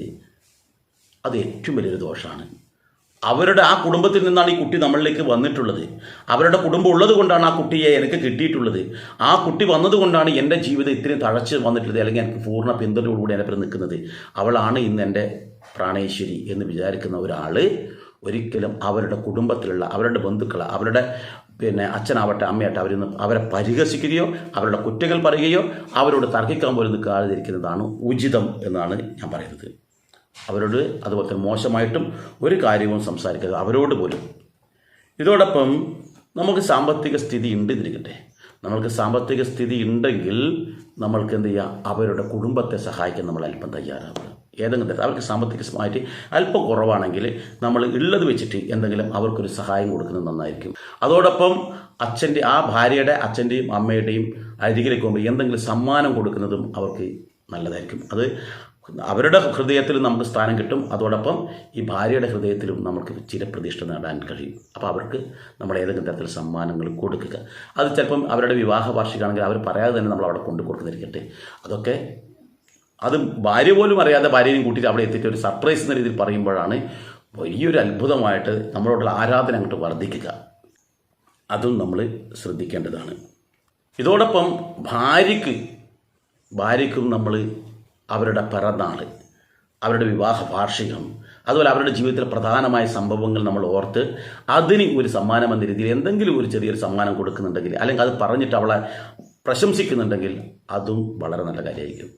അത് ഏറ്റവും വലിയൊരു ദോഷമാണ്. അവരുടെ ആ കുടുംബത്തിൽ നിന്നാണ് ഈ കുട്ടി നമ്മളിലേക്ക് വന്നിട്ടുള്ളത്. അവരുടെ കുടുംബം ഉള്ളത് കൊണ്ടാണ് ആ കുട്ടിയെ എനിക്ക് കിട്ടിയിട്ടുള്ളത്. ആ കുട്ടി വന്നതുകൊണ്ടാണ് എൻ്റെ ജീവിതം ഇത്രയും തഴച്ച് വന്നിട്ടുള്ളത്, അല്ലെങ്കിൽ എനിക്ക് പൂർണ്ണ പിന്തുണയോടുകൂടി എൻ്റെ പേര് നിൽക്കുന്നത്. അവളാണ് ഇന്ന് എൻ്റെ പ്രാണേശ്വരി എന്ന് വിചാരിക്കുന്ന ഒരാൾ ഒരിക്കലും അവരുടെ കുടുംബത്തിലുള്ള അവരുടെ ബന്ധുക്കൾ, അവരുടെ അച്ഛനാവട്ടെ അമ്മയാവട്ടെ അവരെ പരിഹസിക്കുകയോ അവരുടെ കുറ്റങ്ങൾ പറയുകയോ അവരോട് തർക്കിക്കാൻ പോലും നിൽക്കാതിരിക്കുന്നതാണ് ഉചിതം എന്നാണ് ഞാൻ പറയുന്നത്. അവരോട് അതുപോലെ തന്നെ മോശമായിട്ടും ഒരു കാര്യവും സംസാരിക്കരുത്, അവരോട് പോലും. ഇതോടൊപ്പം നമുക്ക് സാമ്പത്തിക സ്ഥിതി ഉണ്ട് എന്നിരിക്കട്ടെ. നമ്മൾക്ക് സാമ്പത്തിക സ്ഥിതി ഉണ്ടെങ്കിൽ നമ്മൾക്ക് എന്ത് ചെയ്യുക, അവരുടെ കുടുംബത്തെ സഹായിക്കാൻ നമ്മൾ അല്പം തയ്യാറാവുക. ഏതെങ്കിലും തരത്തിൽ അവർക്ക് സാമ്പത്തികമായിട്ട് അല്പം കുറവാണെങ്കിൽ നമ്മൾ ഉള്ളത് വെച്ചിട്ട് എന്തെങ്കിലും അവർക്കൊരു സഹായം കൊടുക്കുന്നത് നന്നായിരിക്കും. അതോടൊപ്പം ആ ഭാര്യയുടെ അച്ഛൻ്റെയും അമ്മയുടെയും അരികിലേക്ക് പോകുമ്പോൾ എന്തെങ്കിലും സമ്മാനം കൊടുക്കുന്നതും അവർക്ക് നല്ലതായിരിക്കും. അത് അവരുടെ ഹൃദയത്തിൽ നമുക്ക് സ്ഥാനം കിട്ടും. അതോടൊപ്പം ഈ ഭാര്യയുടെ ഹൃദയത്തിലും നമുക്ക് ചിരപ്രതിഷ്ഠ നേടാൻ കഴിയും. അപ്പോൾ അവർക്ക് നമ്മൾ ഏതെങ്കിലും തരത്തിൽ സമ്മാനങ്ങൾ കൊടുക്കുക. അത് ചിലപ്പം അവരുടെ വിവാഹ വാർഷികമാണെങ്കിൽ അവർ പറയാതെ തന്നെ നമ്മൾ അവിടെ കൊണ്ടു കൊടുക്കുന്നിരിക്കട്ടെ. അതൊക്കെ അത് ഭാര്യ പോലും അറിയാതെ ഭാര്യയും കൂട്ടിയിട്ട് അവിടെ എത്തിയിട്ട് ഒരു സർപ്രൈസ് എന്ന രീതിയിൽ പറയുമ്പോഴാണ് വലിയൊരു അത്ഭുതമായിട്ട് നമ്മളോടുള്ള ആരാധന അങ്ങോട്ട് വർദ്ധിക്കുക. അതും നമ്മൾ ശ്രദ്ധിക്കേണ്ടതാണ്. ഇതോടൊപ്പം ഭാര്യയ്ക്കും നമ്മൾ അവരുടെ പിറന്നാൾ, അവരുടെ വിവാഹ വാർഷികം, അതുപോലെ അവരുടെ ജീവിതത്തിലെ പ്രധാനമായ സംഭവങ്ങൾ നമ്മൾ ഓർത്ത് അതിന് ഒരു സമ്മാനം എന്ന രീതിയിൽ എന്തെങ്കിലും ഒരു ചെറിയൊരു സമ്മാനം കൊടുക്കുന്നുണ്ടെങ്കിൽ, അല്ലെങ്കിൽ അത് പറഞ്ഞിട്ട് അവളെ പ്രശംസിക്കുന്നുണ്ടെങ്കിൽ അതും വളരെ നല്ല കാര്യമായിരിക്കും.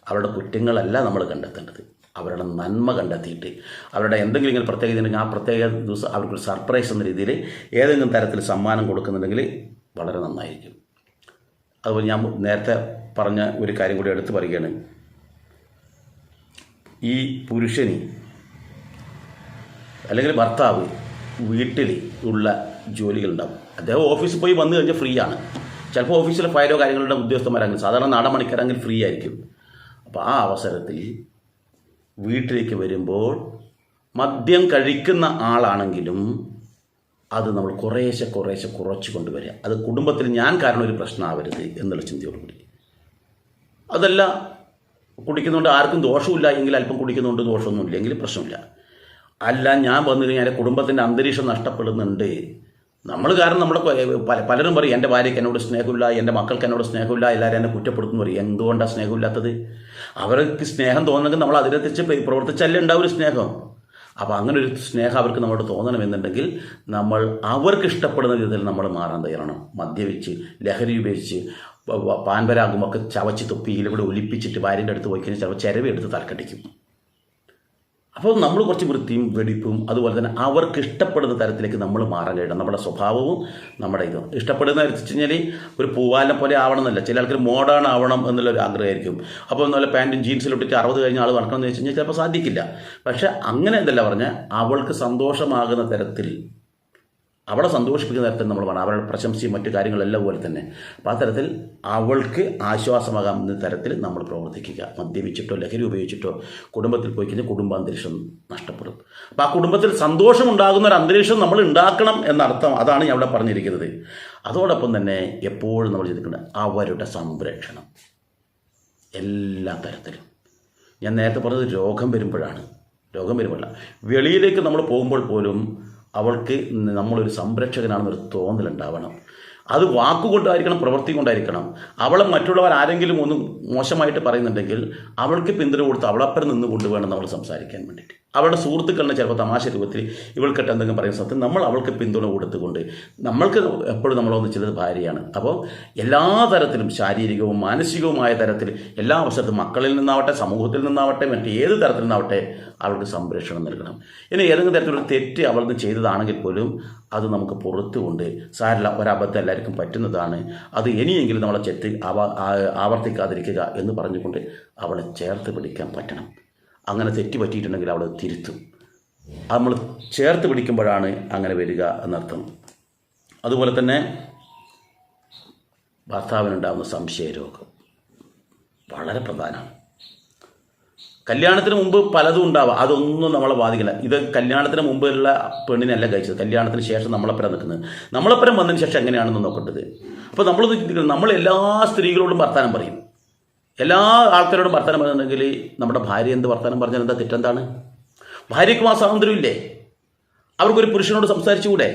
അവരുടെ കുറ്റങ്ങളല്ല നമ്മൾ കണ്ടെത്തേണ്ടത്, അവരുടെ നന്മ കണ്ടെത്തിയിട്ട് അവരുടെ എന്തെങ്കിലും ഇങ്ങനെ പ്രത്യേകത ഉണ്ടെങ്കിൽ ആ പ്രത്യേക ദിവസം അവർക്കൊരു സർപ്രൈസ് എന്ന രീതിയിൽ ഏതെങ്കിലും തരത്തിൽ സമ്മാനം കൊടുക്കുന്നുണ്ടെങ്കിൽ വളരെ നന്നായിരിക്കും. അതുപോലെ ഞാൻ നേരത്തെ പറഞ്ഞ ഒരു കാര്യം കൂടി എടുത്തു പറയുകയാണ്. ഈ പുരുഷന് അല്ലെങ്കിൽ ഭർത്താവ് വീട്ടിൽ ഉള്ള ജോലികളുണ്ടാവും. അദ്ദേഹം ഓഫീസിൽ പോയി വന്നു കഴിഞ്ഞാൽ ഫ്രീ ആണ്. ചിലപ്പോൾ ഓഫീസിലെ ഫയലോ കാര്യങ്ങളുടെ ഉദ്യോഗസ്ഥന്മാരാണെങ്കിൽ സാധാരണ 4 മണിക്കൂറെങ്കിൽ ഫ്രീ ആയിരിക്കും. അപ്പോൾ ആ അവസരത്തിൽ വീട്ടിലേക്ക് വരുമ്പോൾ മദ്യം കഴിക്കുന്ന ആളാണെങ്കിലും അത് നമ്മൾ കുറേശ്ശെ കുറച്ച് കൊണ്ടുവരിക. അത് കുടുംബത്തിൽ ഞാൻ കാരണം ഒരു പ്രശ്നമാവരുത് എന്നുള്ള ചിന്തയോടുകൂടി. അതല്ല കുടിക്കുന്നുണ്ട് ആർക്കും ദോഷമില്ല എങ്കിൽ അല്പം കുടിക്കുന്നുണ്ട് ദോഷമൊന്നുമില്ല എങ്കിൽ പ്രശ്നമില്ല. അല്ല ഞാൻ വന്നു കഴിഞ്ഞാൽ കുടുംബത്തിൻ്റെ അന്തരീക്ഷം നഷ്ടപ്പെടുന്നുണ്ട്. നമ്മൾ കാരണം നമ്മുടെ പലരും പറയും എൻ്റെ ഭാര്യയ്ക്ക് എന്നോട് സ്നേഹമില്ല, എൻ്റെ മക്കൾക്ക് എന്നോട് സ്നേഹമില്ല, എല്ലാവരും എന്നെ കുറ്റപ്പെടുത്തുന്നു പറയും. എന്തുകൊണ്ടാണ് സ്നേഹമില്ലാത്തത്? അവർക്ക് സ്നേഹം തോന്നണമെങ്കിൽ നമ്മൾ അതിനനുസരിച്ച് പ്രവർത്തിച്ചല്ലേ ഉണ്ടാവും ഒരു സ്നേഹം. അപ്പോൾ അങ്ങനെ ഒരു സ്നേഹം അവർക്ക് നമ്മളോട് തോന്നണമെന്നുണ്ടെങ്കിൽ നമ്മൾ അവർക്ക് ഇഷ്ടപ്പെടുന്ന രീതിയിൽ നമ്മൾ മാറാൻ തയ്യാറാണ്. മദ്യപിച്ച് ലഹരി ഉപയോഗിച്ച് പാൻപരാഗുമൊക്കെ ചവച്ച് തൊപ്പിയിലൂടെ ഒലിപ്പിച്ചിട്ട് ഭാര്യൻ്റെ അടുത്ത് പോയി കഴിഞ്ഞാൽ ചിലപ്പോൾ ചിരവി എടുത്ത് തലക്കടിക്കും. അപ്പോൾ നമ്മൾ കുറച്ച് വൃത്തിയും വെടിപ്പും അതുപോലെ തന്നെ അവർക്ക് ഇഷ്ടപ്പെടുന്ന തരത്തിലേക്ക് നമ്മൾ മാറാൻ കഴിയണം. നമ്മുടെ സ്വഭാവവും നമ്മുടെ ഇതും ഇഷ്ടപ്പെടുന്ന വെച്ച് കഴിഞ്ഞാൽ ഒരു പൂവാലം പോലെ ആവണം എന്നല്ല. ചില ആൾക്കാർ മോഡേൺ ആവണം എന്നുള്ളൊരു ആഗ്രഹമായിരിക്കും. അപ്പോൾ നല്ല പാൻറ്റും ജീൻസിലിട്ടിട്ട് 60 കഴിഞ്ഞ ആൾ നടക്കണം എന്ന് വെച്ച് കഴിഞ്ഞാൽ ചിലപ്പോൾ സാധിക്കില്ല. പക്ഷേ അങ്ങനെ എന്തല്ല പറഞ്ഞാൽ അവൾക്ക് സന്തോഷമാകുന്ന തരത്തിൽ, അവളെ സന്തോഷിപ്പിക്കുന്ന തരത്തിൽ നമ്മൾ വേണം. അവളുടെ പ്രശംസയും മറ്റു കാര്യങ്ങളെല്ലാം പോലെ തന്നെ. അപ്പോൾ ആ തരത്തിൽ അവൾക്ക് ആശ്വാസമാകാവുന്ന തരത്തിൽ നമ്മൾ പ്രവർത്തിക്കുക. മദ്യപിച്ചിട്ടോ ലഹരി ഉപയോഗിച്ചിട്ടോ കുടുംബത്തിൽ പോയി കഴിഞ്ഞാൽ കുടുംബാന്തരീക്ഷം നഷ്ടപ്പെടും. അപ്പോൾ ആ കുടുംബത്തിൽ സന്തോഷമുണ്ടാകുന്ന ഒരു അന്തരീക്ഷം നമ്മൾ ഉണ്ടാക്കണം എന്നർത്ഥം. അതാണ് ഞാൻ ഇവിടെ പറഞ്ഞിരിക്കുന്നത്. അതോടൊപ്പം തന്നെ എപ്പോഴും നമ്മൾ ചിന്തിക്കേണ്ടത് അവരുടെ സംരക്ഷണം എല്ലാ തരത്തിലും. ഞാൻ നേരത്തെ പറഞ്ഞത് രോഗം വരുമ്പോഴല്ല, വെളിയിലേക്ക് നമ്മൾ പോകുമ്പോൾ പോലും അവൾക്ക് നമ്മളൊരു സംരക്ഷകനാണെന്നൊരു തോന്നലുണ്ടാവണം. അത് വാക്കുകൊണ്ടായിരിക്കണം, പ്രവൃത്തി കൊണ്ടായിരിക്കണം. അവളെ മറ്റുള്ളവർ ആരെങ്കിലും ഒന്നും മോശമായിട്ട് പറയുന്നുണ്ടെങ്കിൽ അവൾക്ക് പിന്തുണ കൊടുത്ത് അവളപ്പുറം നിന്ന് കൊണ്ടുവേണം നമ്മൾ സംസാരിക്കാൻ വേണ്ടിയിട്ട്. അവളുടെ സുഹൃത്തുക്കളിനെ ചിലപ്പോൾ തമാശ രൂപത്തിൽ ഇവൾക്കിട്ട് എന്തെങ്കിലും പറയുന്ന സമയത്ത് നമ്മൾ അവൾക്ക് പിന്തുണ കൊടുത്തുകൊണ്ട്, നമ്മൾക്ക് എപ്പോഴും നമ്മളൊന്നിച്ചുള്ളത് ഭാര്യയാണ്. അപ്പോൾ എല്ലാ തരത്തിലും ശാരീരികവും മാനസികവുമായ തരത്തിൽ എല്ലാ അവസരത്തിലും മക്കളിൽ നിന്നാവട്ടെ സമൂഹത്തിൽ നിന്നാവട്ടെ മറ്റേത് തരത്തിൽ നിന്നാവട്ടെ അവൾക്ക് സംരക്ഷണം നൽകണം. ഇനി ഏതെങ്കിലും തരത്തിലൊരു തെറ്റ് അവൾ ചെയ്തതാണെങ്കിൽ പോലും അത് നമുക്ക് പുറത്തുകൊണ്ട് സാരില്ല, ഒരബദ്ധം എല്ലാവർക്കും പറ്റുന്നതാണ്, അത് ഇനിയെങ്കിലും നമ്മളെ ആവർത്തിക്കാതിരിക്കുക എന്ന് പറഞ്ഞുകൊണ്ട് അവളെ ചേർത്ത് പിടിക്കാൻ പറ്റണം. അങ്ങനെ തെറ്റ് പറ്റിയിട്ടുണ്ടെങ്കിൽ അവളെ തിരുത്തും. നമ്മൾ ചേർത്ത് പിടിക്കുമ്പോഴാണ് അങ്ങനെ വരിക എന്നർത്ഥം. അതുപോലെ തന്നെ ഭർത്താവിനുണ്ടാകുന്ന സംശയരോഗം വളരെ പ്രധാനമാണ്. കല്യാണത്തിന് മുമ്പ് പലതും ഉണ്ടാവാം, അതൊന്നും നമ്മളെ ബാധിക്കില്ല. ഇത് കല്യാണത്തിന് മുമ്പുള്ള പെണ്ണിനല്ല കഴിച്ചത്, കല്യാണത്തിന് ശേഷം നമ്മളപ്പുറം നിൽക്കുന്നത്. നമ്മളപ്പുറം വന്നതിന് ശേഷം എങ്ങനെയാണെന്ന് നോക്കേണ്ടത്. അപ്പോൾ നമ്മളത് ചിന്തിക്കുന്നത്, നമ്മൾ എല്ലാ സ്ത്രീകളോടും വർത്തമാനം പറയും, എല്ലാ ആൾക്കാരോടും വർത്തമാനം പറയുന്നുണ്ടെങ്കിൽ നമ്മുടെ ഭാര്യ എന്ത് വർത്തമാനം പറഞ്ഞാൽ എന്താ തെറ്റെന്താണ്? ഭാര്യയ്ക്കും ആ സ്വാതന്ത്ര്യമില്ലേ? അവർക്കൊരു പുരുഷനോട് സംസാരിച്ചുകൂടെ?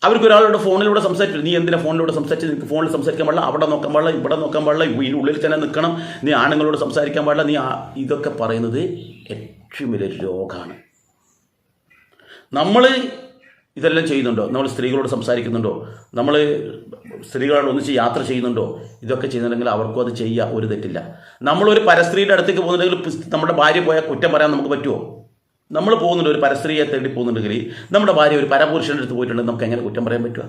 അവർക്കൊരാളോട് ഫോണിലൂടെ സംസാരിച്ചു. നീ എന്തിനാ ഫോണിലൂടെ സംസാരിച്ച്? നിനക്ക് ഫോണിൽ സംസാരിക്കാൻ പാടില്ല, അവിടെ നോക്കാൻ പാടില്ല, ഇവിടെ നോക്കാൻ പാടില്ല, ഇതിനുള്ളിൽ തന്നെ നിൽക്കണം, നീ ആണുങ്ങളോട് സംസാരിക്കാൻ പാടില്ല, നീ ഇതൊക്കെ പറയുന്നത് ഏറ്റവും വലിയൊരു രോഗമാണ്. നമ്മൾ ഇതെല്ലാം ചെയ്യുന്നുണ്ടോ? നമ്മൾ സ്ത്രീകളോട് സംസാരിക്കുന്നുണ്ടോ? നമ്മൾ സ്ത്രീകളോട് ഒന്നിച്ച് യാത്ര ചെയ്യുന്നുണ്ടോ? ഇതൊക്കെ ചെയ്യുന്നുണ്ടെങ്കിൽ അവർക്കും അത് ചെയ്യുക, ഒരു തെറ്റില്ല. നമ്മളൊരു പരസ്ത്രീയുടെ അടുത്തേക്ക് പോകുന്നുണ്ടെങ്കിൽ നമ്മുടെ ഭാര്യ പോയാൽ കുറ്റം പറയാൻ നമുക്ക് പറ്റുമോ? നമ്മൾ പോകുന്നുണ്ട്, ഒരു പരസ്ത്രീയെ തേടി പോകുന്നുണ്ടെങ്കിൽ നമ്മുടെ ഭാര്യ ഒരു പരപുരുഷൻ്റെ അടുത്ത് പോയിട്ടുണ്ടെങ്കിൽ നമുക്ക് എങ്ങനെ കുറ്റം പറയാൻ പറ്റുക?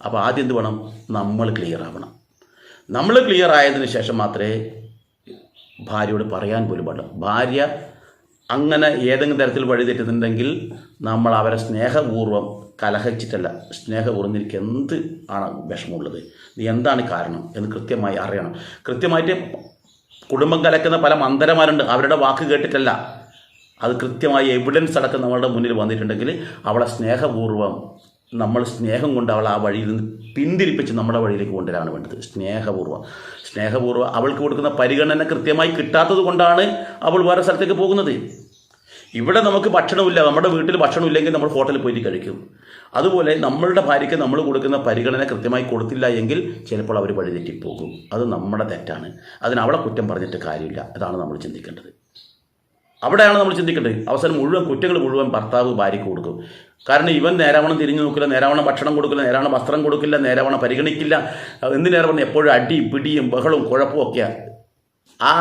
അപ്പോൾ ആദ്യം എന്ത് വേണം? നമ്മൾ ക്ലിയർ ആവണം. നമ്മൾ ക്ലിയർ ആയതിനു ശേഷം മാത്രമേ ഭാര്യയോട് പറയാൻ പോലും പാടില്ല. ഭാര്യ അങ്ങനെ ഏതെങ്കിലും തരത്തിൽ വഴിതെറ്റുന്നുണ്ടെങ്കിൽ നമ്മൾ അവരെ സ്നേഹപൂർവ്വം കലഹിച്ചിട്ടല്ല, സ്നേഹപൂർവ്വം നിനക്ക് എന്ത് ആണ് വിഷമമുള്ളത്, നീ എന്താണ് കാരണം എന്ന് കൃത്യമായി അറിയണം. കൃത്യമായിട്ട് കുടുംബം കലക്കുന്ന പല മന്ദരന്മാരുണ്ട്, അവരുടെ വാക്ക് കേട്ടിട്ടല്ല, അത് കൃത്യമായി എവിഡൻസ് അടക്കം നമ്മളുടെ മുന്നിൽ വന്നിട്ടുണ്ടെങ്കിൽ അവളെ സ്നേഹപൂർവ്വം നമ്മൾ സ്നേഹം കൊണ്ട് അവൾ ആ വഴിയിൽ നിന്ന് പിന്തിരിപ്പിച്ച് നമ്മുടെ വഴിയിലേക്ക് കൊണ്ടുവരാനാണ് വേണ്ടത്. സ്നേഹപൂർവ്വം അവൾക്ക് കൊടുക്കുന്ന പരിഗണന കൃത്യമായി കിട്ടാത്തത് കൊണ്ടാണ് അവൾ വേറെ സ്ഥലത്തേക്ക് പോകുന്നത്. ഇവിടെ നമുക്ക് ഭക്ഷണമില്ല, നമ്മുടെ വീട്ടിൽ ഭക്ഷണമില്ലെങ്കിൽ നമ്മൾ ഹോട്ടലിൽ പോയിട്ട് കഴിക്കും. അതുപോലെ നമ്മളുടെ ഭാര്യയ്ക്ക് നമ്മൾ കൊടുക്കുന്ന പരിഗണന കൃത്യമായി കൊടുത്തില്ല എങ്കിൽ ചിലപ്പോൾ അവർ വഴിതെറ്റിപ്പോകും. അത് നമ്മുടെ തെറ്റാണ്. അതിന് അവളെ കുറ്റം പറഞ്ഞിട്ട് കാര്യമില്ല. അതാണ് നമ്മൾ ചിന്തിക്കേണ്ടത്. അവിടെയാണ് നമ്മൾ ചിന്തിക്കേണ്ടത്. അവസാനം മുഴുവൻ കുറ്റങ്ങൾ മുഴുവൻ ഭർത്താവ് ഭാര്യയ്ക്ക് കൊടുക്കും. കാരണം ഇവൻ നേരാവണ്ണം തിരിഞ്ഞു നോക്കില്ല, നേരാവണ്ണം ഭക്ഷണം കൊടുക്കില്ല, നേരാവണ്ണം വസ്ത്രം കൊടുക്കില്ല, നേരാവണ്ണം പരിഗണിക്കില്ല. എന്തിനേറെ എപ്പോഴും അടിയും പിടിയും ബഹളവും കുഴപ്പവും ഒക്കെയാണ്. ആ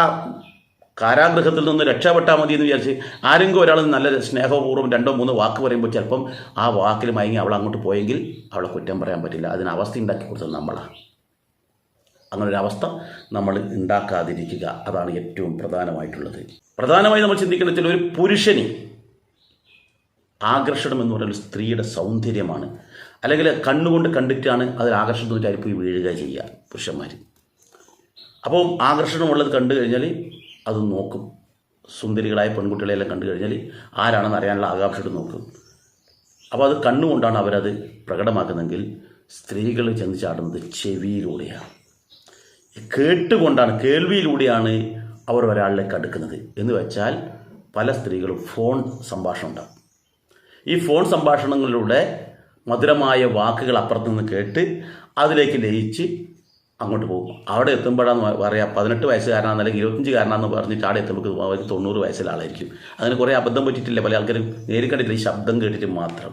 കാരാഗൃഹത്തിൽ നിന്ന് രക്ഷപ്പെട്ടാൽ മതി എന്ന് വിചാരിച്ച് ആരെങ്കിലും ഒരാൾ നല്ല സ്നേഹപൂർവ്വം 2-3 വാക്ക് പറയുമ്പോൾ ചിലപ്പം ആ വാക്കിൽ മയങ്ങി അവൾ അങ്ങോട്ട് പോയെങ്കിൽ അവളെ കുറ്റം പറയാൻ പറ്റില്ല. അതിന് അവസ്ഥ ഉണ്ടാക്കി കൊടുത്തത് നമ്മളാണ്. അങ്ങനൊരവസ്ഥ നമ്മൾ ഉണ്ടാക്കാതിരിക്കുക, അതാണ് ഏറ്റവും പ്രധാനമായിട്ടുള്ളത്. പ്രധാനമായി നമ്മൾ ചിന്തിക്കുന്ന വെച്ചാൽ ഒരു പുരുഷന് ആകർഷണം എന്ന് പറയുന്നത് സ്ത്രീയുടെ സൗന്ദര്യമാണ്. അല്ലെങ്കിൽ കണ്ണുകൊണ്ട് കണ്ടിട്ടാണ് അതിൽ ആകർഷണം തോന്നിട്ട് പോയി വീഴുക ചെയ്യുക പുരുഷന്മാർ. അപ്പോൾ ആകർഷണമുള്ളത് കണ്ടു കഴിഞ്ഞാൽ അത് നോക്കും. സുന്ദരികളായ പെൺകുട്ടികളെല്ലാം കണ്ടു കഴിഞ്ഞാൽ ആരാണെന്ന് അറിയാനുള്ള ആകാംക്ഷയോട് നോക്കും. അപ്പോൾ അത് കണ്ണുകൊണ്ടാണ് അവരത് പ്രകടമാക്കുന്നതെങ്കിൽ സ്ത്രീകൾ ചെന്ന് ചാടുന്നത് ചെവിയിലൂടെയാണ്, കേട്ടുകൊണ്ടാണ്, കേൾവിയിലൂടെയാണ് അവർ ഒരാളിലേക്ക് അടുക്കുന്നത്. എന്ന് വെച്ചാൽ പല സ്ത്രീകളും ഫോൺ സംഭാഷണം ഉണ്ടാകും. ഈ ഫോൺ സംഭാഷണങ്ങളിലൂടെ മധുരമായ വാക്കുകൾ അപ്പുറത്ത് നിന്ന് കേട്ട് അതിലേക്ക് ലയിച്ച് അങ്ങോട്ട് പോകും. അവിടെ എത്തുമ്പോഴാന്ന് പറയാം 18 വയസ്സുകാരനാണെന്ന് അല്ലെങ്കിൽ 25കാരനാണെന്ന് പറഞ്ഞിട്ട് അവിടെ എത്തുമ്പോൾ 90 വയസ്സിലെ ആളായിരിക്കും. അതിന് കുറേ അബദ്ധം പറ്റിയിട്ടില്ല, പല ആൾക്കാരും നേരിക്കണ്ടില്ല, ഈ ശബ്ദം കേട്ടിട്ട് മാത്രം.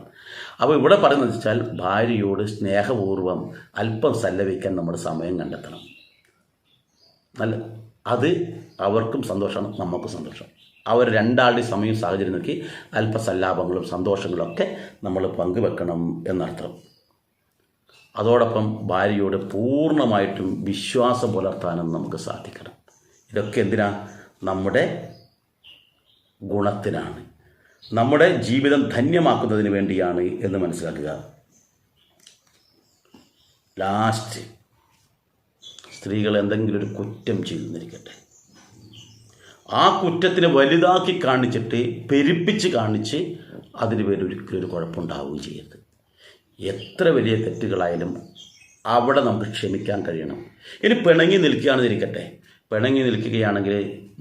അപ്പോൾ ഇവിടെ പറയുന്നത് വെച്ചാൽ ഭാര്യയോട് സ്നേഹപൂർവ്വം അല്പം സല്ലപിക്കാൻ നമ്മൾ സമയം കണ്ടെത്തണം. അത് അവർക്കും സന്തോഷമാണ്, നമുക്കും സന്തോഷം. അവർ രണ്ടാളുടെയും സമയം സാഹചര്യം നോക്കി അല്പസല്ലാപങ്ങളും സന്തോഷങ്ങളൊക്കെ നമ്മൾ പങ്കുവെക്കണം എന്നർത്ഥം. അതോടൊപ്പം ഭാര്യയോട് പൂർണ്ണമായിട്ടും വിശ്വാസം പുലർത്താനും നമുക്ക് സാധിക്കണം. ഇതൊക്കെ എന്തിനാ? നമ്മുടെ ഗുണത്തിനാണ്, നമ്മുടെ ജീവിതം ധന്യമാക്കുന്നതിന് വേണ്ടിയാണ് എന്ന് മനസ്സിലാക്കുക. ലാസ്റ്റ് സ്ത്രീകൾ എന്തെങ്കിലും ഒരു കുറ്റം ചെയ്തെന്നിരിക്കട്ടെ, ആ കുറ്റത്തിനെ വലുതാക്കി കാണിച്ചിട്ട് പെരുപ്പിച്ച് കാണിച്ച് അതിന് പേര് ഒരിക്കലും ഒരു കുഴപ്പമുണ്ടാവുകയും ചെയ്യരുത്. എത്ര വലിയ തെറ്റുകളായാലും അവിടെ നമുക്ക് ക്ഷമിക്കാൻ കഴിയണം. ഇനി പിണങ്ങി നിൽക്കുകയാണെന്നിരിക്കട്ടെ, പിണങ്ങി നിൽക്കുകയാണെങ്കിൽ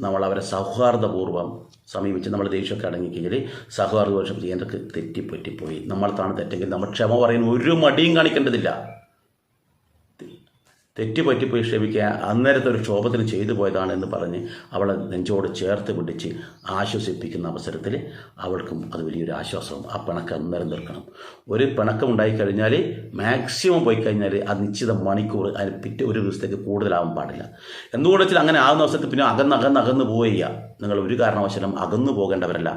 നമ്മൾ അവരെ സൗഹാർദ്ദപൂർവ്വം സമീപിച്ച് നമ്മൾ ദേഷ്യമൊക്കെ അടങ്ങിക്കഴിഞ്ഞാൽ സൗഹാർദ്ദപൂർവ്വം ചെയ്യേണ്ടതൊക്കെ തെറ്റിപ്പറ്റിപ്പോയി, നമ്മളത്താണ് തെറ്റെങ്കിൽ നമ്മൾ ക്ഷമ പറയുന്ന ഒരു മടിയും കാണിക്കേണ്ടതില്ല. തെറ്റുപറ്റിപ്പോയി ക്ഷമിക്കുക, അന്നേരത്തെ ഒരു ക്ഷോഭത്തിന് ചെയ്തു പോയതാണ് എന്ന് പറഞ്ഞ് അവളെ നെഞ്ചോട് ചേർത്ത് പിടിച്ച് ആശ്വസിപ്പിക്കുന്ന അവസരത്തിൽ അവൾക്കും അത് വലിയൊരു ആശ്വാസവും. ആ പിണക്കം അന്നേരം തീർക്കണം. ഒരു പിണക്കം ഉണ്ടായിക്കഴിഞ്ഞാൽ മാക്സിമം പോയി കഴിഞ്ഞാൽ അത് നിശ്ചിത മണിക്കൂർ, അതിന് പിറ്റേ ഒരു ദിവസത്തേക്ക് കൂടുതലാവാൻ പാടില്ല. എന്തുകൊണ്ട് വെച്ചാൽ അങ്ങനെ ആകുന്ന അവസരത്തിൽ പിന്നെ അകന്ന് പോവുക. നിങ്ങൾ ഒരു കാരണവശാലും അകന്നു പോകേണ്ടവരല്ല,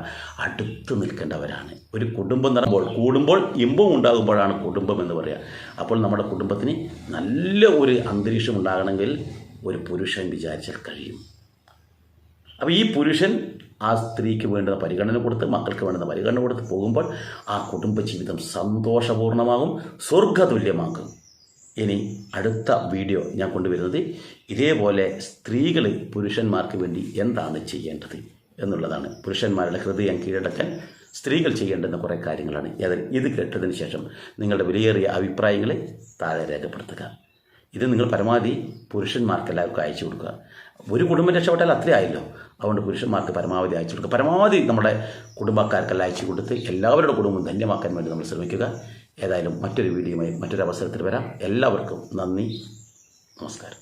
അടുത്ത് നിൽക്കേണ്ടവരാണ്. ഒരു കുടുംബം കൂടുമ്പോൾ ഇമ്പം ഉണ്ടാകുമ്പോഴാണ് കുടുംബം എന്ന് പറയുക. അപ്പോൾ നമ്മുടെ കുടുംബത്തിന് നല്ല ഒരു അന്തരീക്ഷം ഉണ്ടാകണമെങ്കിൽ ഒരു പുരുഷൻ വിചാരിച്ചാൽ കഴിയും. അപ്പോൾ ഈ പുരുഷൻ ആ സ്ത്രീക്ക് വേണ്ടുന്ന പരിഗണന കൊടുത്ത്, മക്കൾക്ക് വേണ്ടുന്ന പരിഗണന കൊടുത്ത് പോകുമ്പോൾ ആ കുടുംബജീവിതം സന്തോഷപൂർണ്ണമാകും, സ്വർഗതുല്യമാകും. ഇനി അടുത്ത വീഡിയോ ഞാൻ കൊണ്ടുവരുന്നത് ഇതേപോലെ സ്ത്രീകൾ പുരുഷന്മാർക്ക് വേണ്ടി എന്താണ് ചെയ്യേണ്ടത് എന്നുള്ളതാണ്. പുരുഷന്മാരുടെ ഹൃദയം കീഴടക്കാൻ സ്ത്രീകൾ ചെയ്യേണ്ടുന്ന കുറേ കാര്യങ്ങളാണ്. ഇത് കേട്ടതിന് ശേഷം നിങ്ങളുടെ വിലയേറിയ അഭിപ്രായങ്ങൾ താഴെ രേഖപ്പെടുത്തുക. ഇത് നിങ്ങൾ പരമാവധി പുരുഷന്മാർക്ക് എല്ലാവർക്കും അയച്ചു കൊടുക്കുക. ഒരു കുടുംബം രക്ഷപ്പെട്ടാൽ അത്രേ ആയല്ലോ. അതുകൊണ്ട് പുരുഷന്മാർക്ക് പരമാവധി അയച്ചു കൊടുക്കുക. പരമാവധി നമ്മുടെ കുടുംബക്കാർക്കെല്ലാം അയച്ചു കൊടുത്ത് എല്ലാവരുടെ കുടുംബം ധന്യമാക്കാൻ വേണ്ടി നമ്മൾ ശ്രമിക്കുക. ഏതായാലും മറ്റൊരു വീഡിയോയുമായി മറ്റൊരു അവസരത്തിൽ വരാം. എല്ലാവർക്കും നന്ദി, നമസ്കാരം.